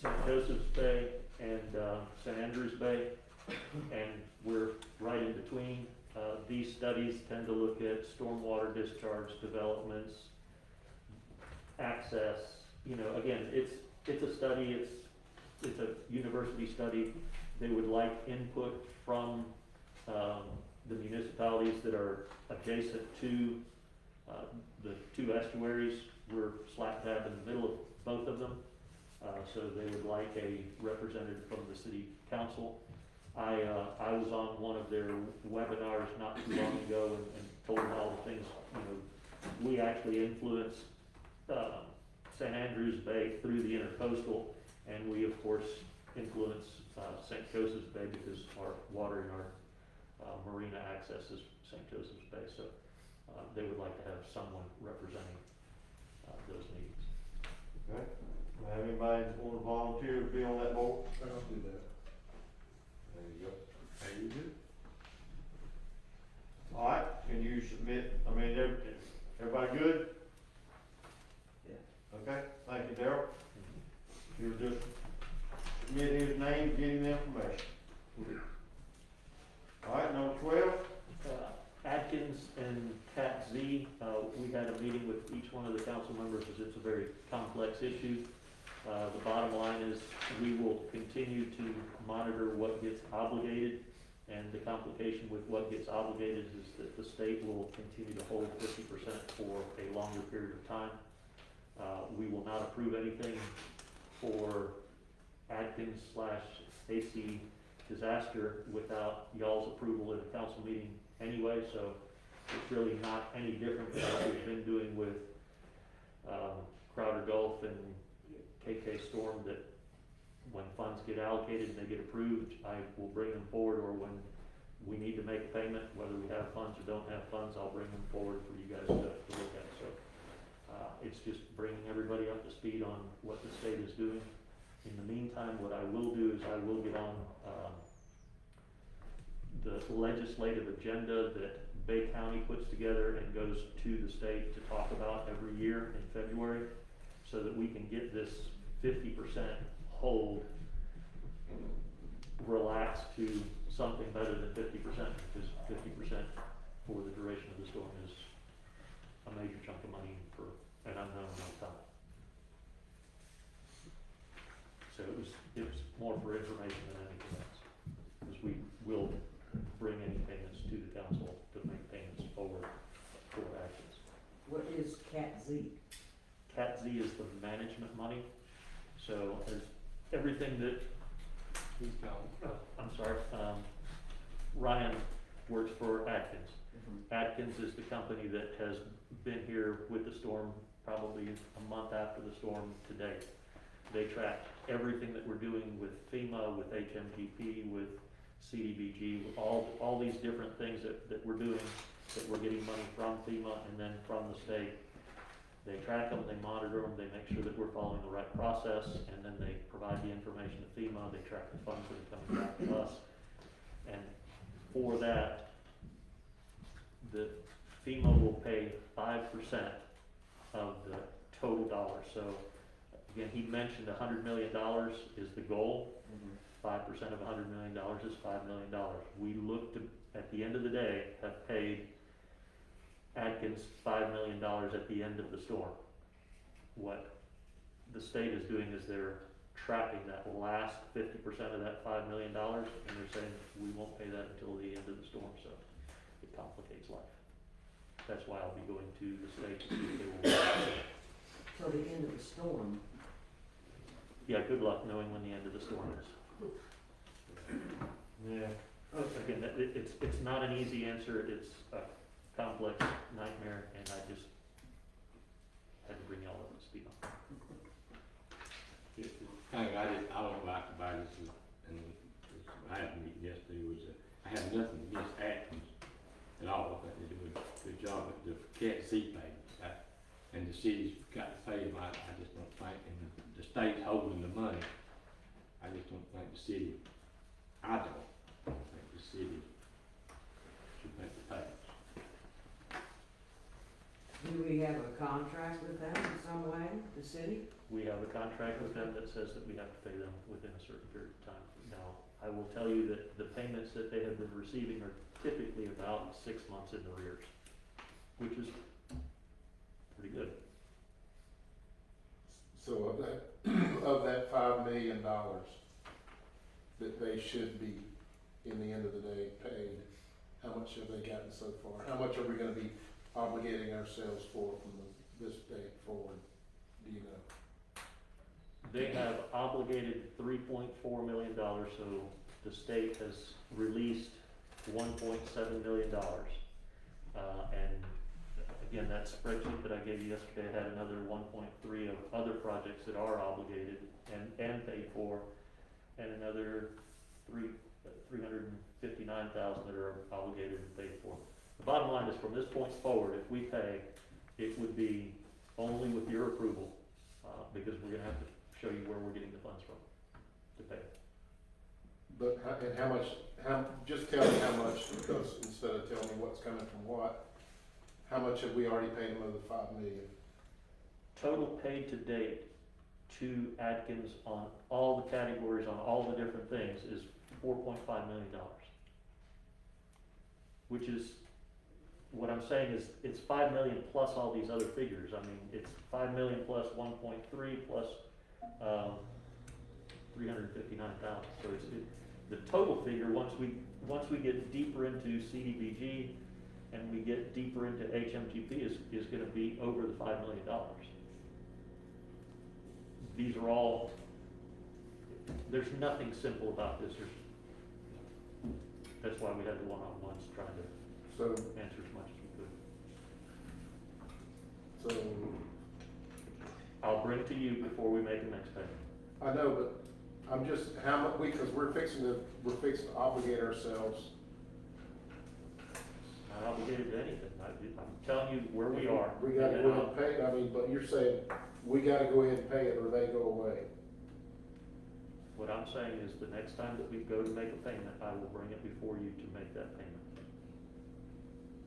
St. Joseph's Bay and St. Andrews Bay, and we're right in between. These studies tend to look at stormwater discharge developments, access. Again, it's a study. It's a university study. They would like input from the municipalities that are adjacent to the two estuaries. We're slap dab in the middle of both of them. So they would like a representative from the city council. I was on one of their webinars not too long ago and told them all the things, we actually influence St. Andrews Bay through the intercoastal, and we of course influence St. Joseph's Bay because our water in our marina access is St. Joseph's Bay. So they would like to have someone representing those meetings. Okay. Have anybody want to volunteer to be on that board? I'll do that. There you go. There you do. All right, can you submit, everybody good? Yeah. Okay, thank you, Darryl. You'll just submit his name, get him the information. All right, number 12. Atkins and Cat Z, we had a meeting with each one of the council members because it's a very complex issue. The bottom line is we will continue to monitor what gets obligated, and the complication with what gets obligated is that the state will continue to hold 50% for a longer period of time. We will not approve anything for Atkins/AC disaster without y'all's approval in a council meeting anyway, so it's really not any different than what we've been doing with Crowder Gulf and KK Storm, that when funds get allocated and they get approved, I will bring them forward, or when we need to make a payment, whether we have funds or don't have funds, I'll bring them forward for you guys to look at. So, it's just bringing everybody up to speed on what the state is doing. In the meantime, what I will do is I will get on, the legislative agenda that Bay County puts together and goes to the state to talk about every year in February, so that we can get this 50% hold relaxed to something better than 50%, because 50% for the duration of the storm is a major chunk of money for an unknown amount of time. So it was more for information than anything else, because we will bring any payments to the council to make payments forward for actions. What is Cat Z? Cat Z is the management money, so as everything that, I'm sorry, Ryan works for Atkins. Atkins is the company that has been here with the storm probably a month after the storm to date. They track everything that we're doing with FEMA, with HMGP, with CDBG, with all these different things that we're doing, that we're getting money from FEMA and then from the state. They track them, they monitor them, they make sure that we're following the right process, and then they provide the information to FEMA, they track the funds that are coming back to us. And for that, the FEMA will pay 5% of the total dollars. So again, he mentioned $100 million is the goal. 5% of $100 million is $5 million. We look to, at the end of the day, have paid Atkins $5 million at the end of the storm. What the state is doing is they're tracking that last 50% of that $5 million, and they're saying we won't pay that until the end of the storm, so it complicates life. That's why I'll be going to the state to see if they will. So the end of the storm. Yeah, good luck knowing when the end of the storm is. Yeah. Again, it's not an easy answer. It's a complex nightmare, and I just had to bring y'all up to speed on. I don't like about this, and I had a meeting yesterday, was I have nothing against Atkins at all. I think they're doing a good job with the Cat Z payments, and the city's got to pay them. I just don't think, and the state's holding the money. I just don't think the city, I don't think the city should make the payments. Do we have a contract with them in some way, the city? We have a contract with them that says that we have to pay them within a certain period of time. Now, I will tell you that the payments that they have been receiving are typically about 6 months in arrears, which is pretty good. So of that $5 million that they should be, in the end of the day, paid, how much have they gotten so far? How much are we gonna be obligating ourselves for from this date forward? Do you know? They have obligated $3.4 million, so the state has released $1.7 million. And again, that spreadsheet that I gave you yesterday had another 1.3 of other projects that are obligated and paid for, and another 359,000 that are obligated and paid for. The bottom line is, from this point forward, if we pay, it would be only with your approval, because we're gonna have to show you where we're getting the funds from to pay. But, and how much, just tell me how much, because instead of telling me what's coming from what, how much have we already paid them of the $5 million? Total paid to date to Atkins on all the categories, on all the different things, is $4.5 million. Which is, what I'm saying is, it's 5 million plus all these other figures. I mean, it's 5 million plus 1.3 plus 359,000. So it's the total figure, once we get deeper into CDBG and we get deeper into HMGP, is going to be over the $5 million. These are all, there's nothing simple about this. That's why we had the one-on-ones trying to answer as much as we could. So I'll bring to you before we make the next payment. I know, but I'm just, how much, because we're fixing to obligate ourselves obligated to anything. I'm telling you where we are. We gotta And, go ahead and pay, I mean, but you're saying, we gotta go ahead and pay it or they go away. What I'm saying is the next time that we go to make a payment, I will bring it before you to make that payment.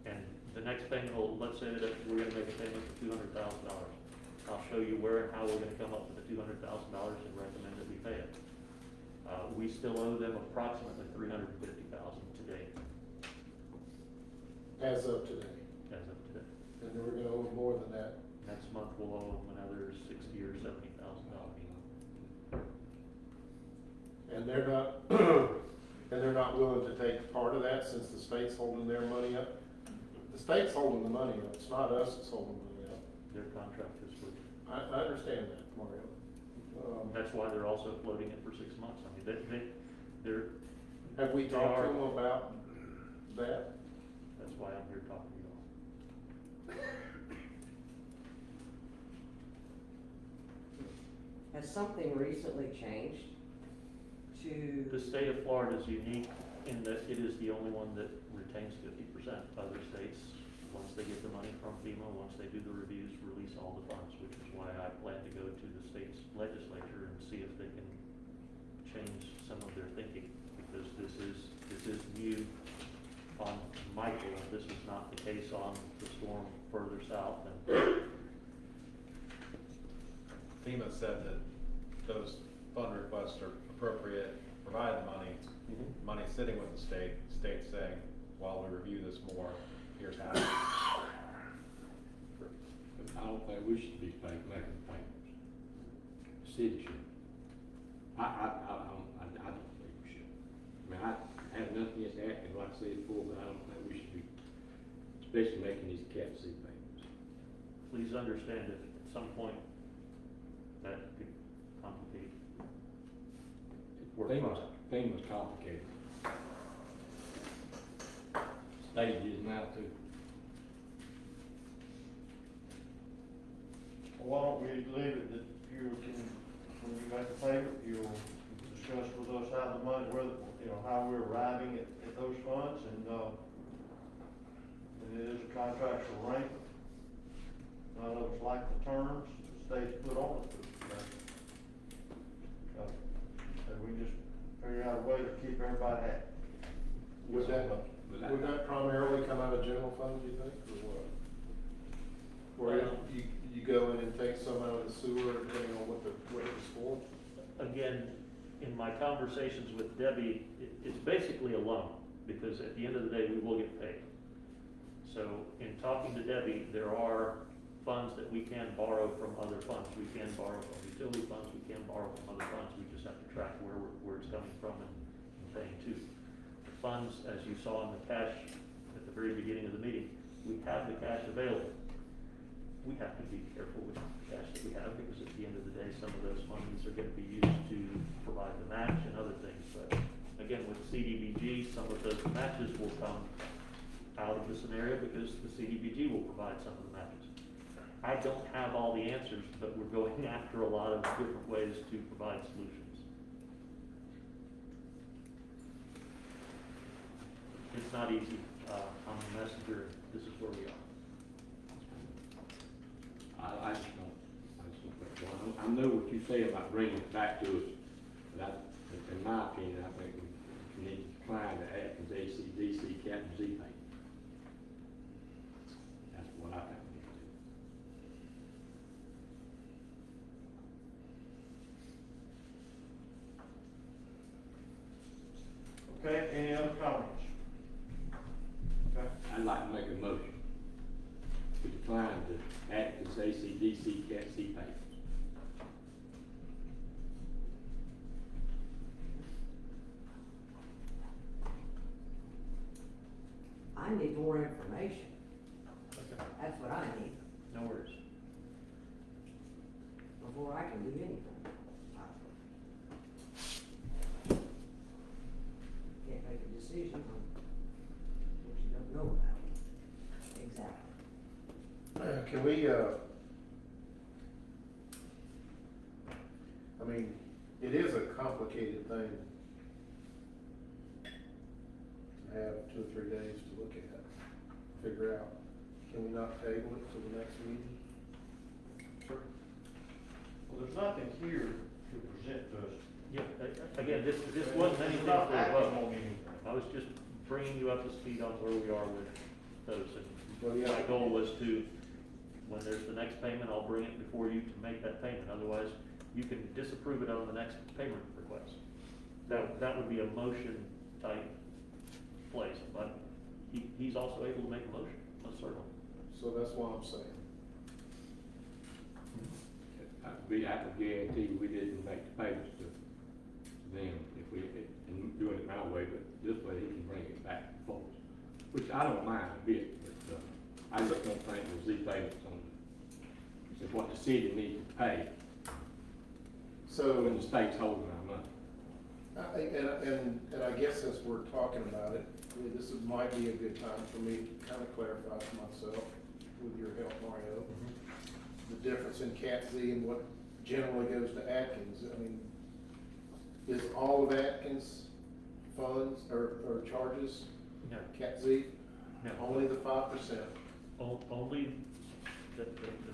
And the next payment will, let's say that we're gonna make a payment for $200,000. I'll show you where and how we're gonna come up with the $200,000 and recommend that we pay it. We still owe them approximately $350,000 today, As of today. as of today. And then we're gonna owe more than that. Next month we'll owe them another $60,000 or $70,000. And they're not, and they're not willing to take part of that since the state's holding their money up? The state's holding the money up, it's not us that's holding the money up. Their contract is with, I understand that, Mario. that's why they're also floating it for 6 months. I mean, they're, Have we They talked to are. them about that? that's why I'm here talking to you all. Has something recently changed to? The state of Florida is unique in that it is the only one that retains 50%. Other states, once they get the money from FEMA, once they do the reviews, release all the funds, which is why I plan to go to the state's legislature and see if they can change some of their thinking, because this is new on Michael, and this is not the case on the storm further south. And FEMA said that those fund requests are appropriate, provide the money, money sitting with the state saying, while we review this more, here's how. I don't think we should be making payments. The city should. I don't think we should. I mean, I have nothing against acting like I said before, but I don't think we should be, especially making these cap C payments. please understand that at some point that could complicate work product. FEMA's complicated. State is now too. Well, why don't we leave it that you can, when you make the payment, you'll discuss with us how the money, whether, you know, how we're arriving at those funds, and it is a contractual arrangement. None of us like the terms the state's put on it, but, and we just figure out a way to keep everybody happy. Would that primarily come out of general funds, you think, or what? Or you go in and take some out of the sewer, depending on what it's for? Again, in my conversations with Debbie, it's basically a loan, because at the end of the day, we will get paid. So in talking to Debbie, there are funds that we can borrow from other funds. We can borrow from utility funds, we can borrow from other funds, we just have to track where it's coming from and paying to. The funds, as you saw in the cash at the very beginning of the meeting, we have the cash available. We have to be careful with the cash that we have, because at the end of the day, some of those monies are gonna be used to provide the match and other things. But again, with CDBG, some of those matches will come out of the scenario because the CDBG will provide some of the matches. I don't have all the answers, but we're going after a lot of different ways to provide solutions. It's not easy. I'm a messenger. This is where we are. I just don't think so. I know what you say about bringing it back to us, but in my opinion, I think we need to decline the Atkins ACDC Captain Z payment. That's what I think we need to do. Okay, any other comments? Okay. I'd like to make a motion to decline the Atkins ACDC Cat C payments. I need more information. That's what I need, No worries. before I can do anything. Can't make a decision on what you don't know about. Exactly. Can we, I mean, it is a complicated thing to have 2 or 3 days to look at, figure out, can we not table it till the next meeting? Well, there's nothing here to present to us. Yeah, again, this wasn't anything It's not for a acting vote. on anything. I was just bringing you up to speed on where we are with those. Well, And yeah. my goal was to, when there's the next payment, I'll bring it before you to make that payment. Otherwise, you can disapprove it on the next payment request. That would be a motion type place, but he's also able to make a motion, most certainly. So that's what I'm saying. I can guarantee we didn't make the payments to them if we, and doing it my way, but this way he can bring it back to folks, which I don't mind a bit, but, I just don't think there's these payments on, it's what the city needs to pay So, when the state's holding our money. and I guess since we're talking about it, this might be a good time for me to kind of clarify to myself, with your help, Mario, the difference in Cat Z and what generally goes to Atkins. I mean, is all of Atkins funds or charges No. Cat Z? No. Only the 5%? Only, the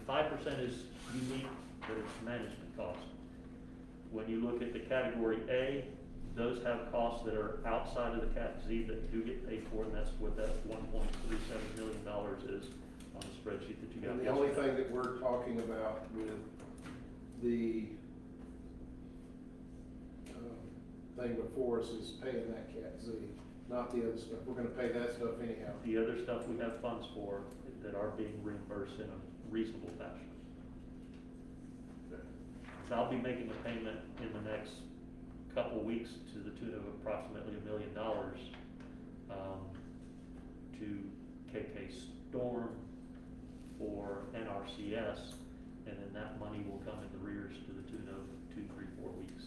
5% is unique, but it's management cost. When you look at the category A, those have costs that are outside of the Cat Z that do get paid for, and that's what that $1.37 million is on the spreadsheet that you got. And the only thing that we're talking about with the thing before us is paying that Cat Z, not the other stuff. We're gonna pay that stuff anyhow. The other stuff we have funds for that are being reimbursed in a reasonable fashion. So I'll be making a payment in the next couple weeks to the tune of approximately $1 million to KK Storm for NRCS, and then that money will come in arrears to the tune of 2, 3, 4 weeks.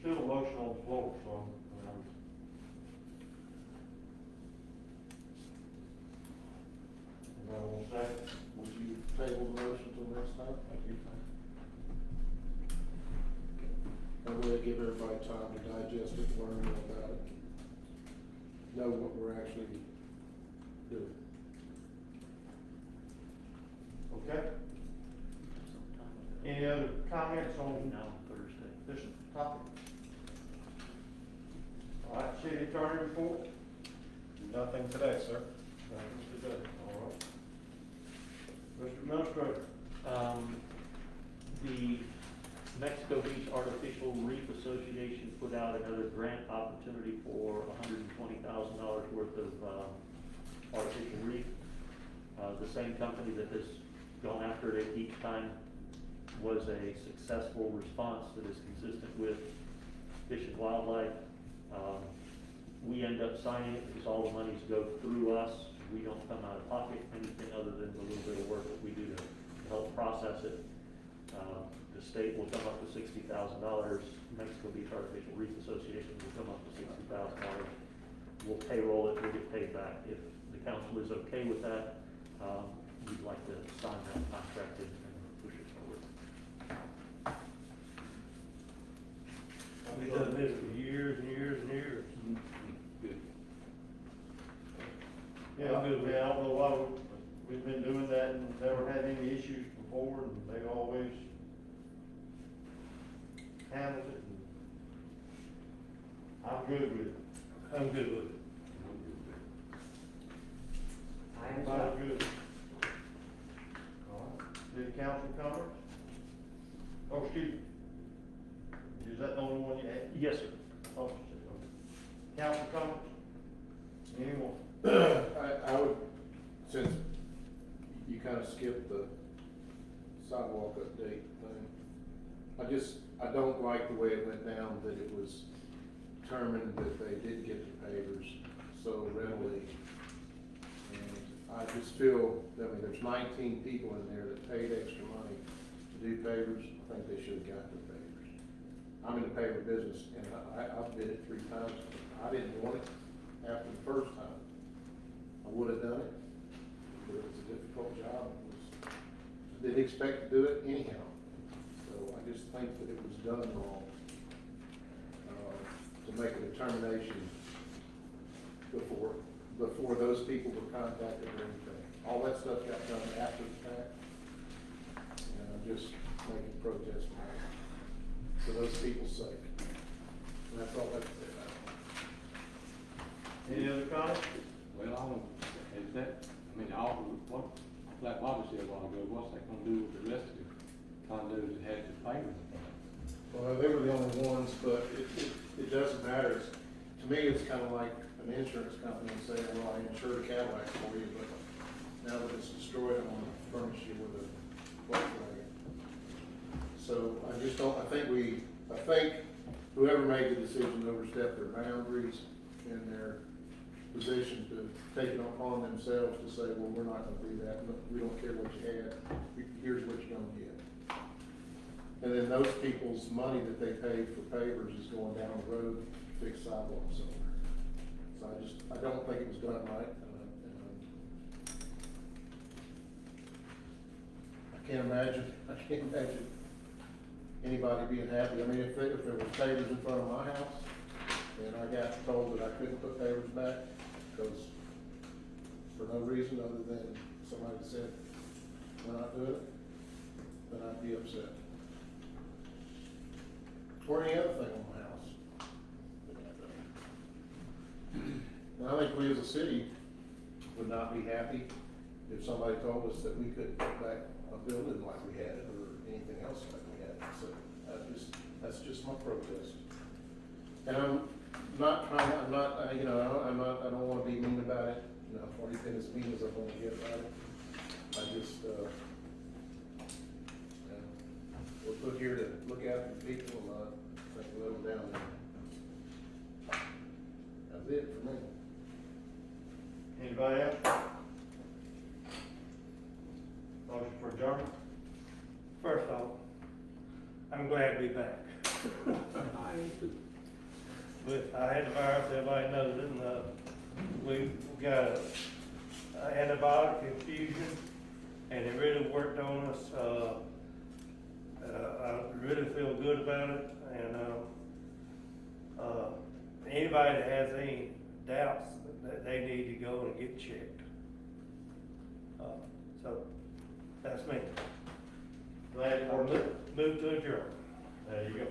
Still a motion on the floor, so, anybody want to second? Would you table the motion till next time? Thank you. And we'll give everybody time to digest it, learn more about it, know what we're actually doing. Okay. Any other comments on Now, Thursday. this topic? All right, city attorney report? Nothing today, sir. Nothing today, all right. Mr. Administrator? The Mexico Beach Artificial Reef Association put out another grant opportunity for $120,000 worth of artificial reef. The same company that has gone after it each time was a successful response that is consistent with Fish and Wildlife. We end up signing it because all the monies go through us. We don't come out of pocket anything other than the little bit of work that we do to help process it. The state will come up with $60,000. Mexico Beach Artificial Reef Association will come up with $60,000. We'll payroll it, we'll get paid back. If the council is okay with that, we'd like to sign that contract and push it forward. We've done this for years and years and years. Good. Yeah, I don't know why we've been doing that and never had any issues before, and they always handled it, and I'm good with it. I'm good with it. I am as well. Everybody good? All right, city council comments? Oh, excuse me. Is that the only one you had? Yes, sir. Oh, okay. Council comments? Anyone? I would, since you kind of skipped the sidewalk update thing, I don't like the way it went down, that it was determined that they did get the pavers. so readily. And I just feel, I mean, there's 19 people in there that paid extra money to do pavers. I think they should have got their pavers. I'm in the paver business, and I've bid it 3 times. I didn't want it after the first time. I would have done it, but it was a difficult job. I didn't expect to do it anyhow. So I just think that it was done wrong, to make a determination before those people were contacted or anything. All that stuff got done after the fact. And I'm just making a protest for those people's sake. And that's all I have to say about it. Any other comments? Well, I don't, is that, I mean, what, like Bobby said a while ago, what's that gonna do with the rest of the condos that had the pavers? Well, they were the only ones, but it doesn't matter. To me, it's kind of like an insurance company saying, well, I insured a Cadillac for you, but now that it's destroyed, I'm gonna furnish you with a Volkswagen. So I just don't, I think whoever made the decision overstepped their boundaries in their position to take it upon themselves to say, well, we're not gonna do that, we don't care what you had, here's what you're gonna get. And then those people's money that they paid for pavers is going down the road to fix sidewalks somewhere. So I don't think it was done right. I can't imagine anybody being happy. I mean, if there was pavers in front of my house, and I got told that I couldn't put pavers back, because for no reason other than somebody said, we're not doing it, then I'd be upset. Or any other thing on my house. And I think we as a city would not be happy if somebody told us that we couldn't put back a building like we had it, or anything else like we had it. So that's just my protest. And I'm not trying, I don't wanna be mean about it, I've already been as mean as I want to get about it. I just, we're put here to look after the people, and I think we let them down there. That's it for me. Anybody else? Motion for adjournment? First off, I'm glad to be back. But I had the virus, everybody knows it, and we got antibiotic infusion, and it really worked on us. I really feel good about it, and anybody that has any doubts, that they need to go and get checked. So that's me. Glad for Move to adjourn. There you go.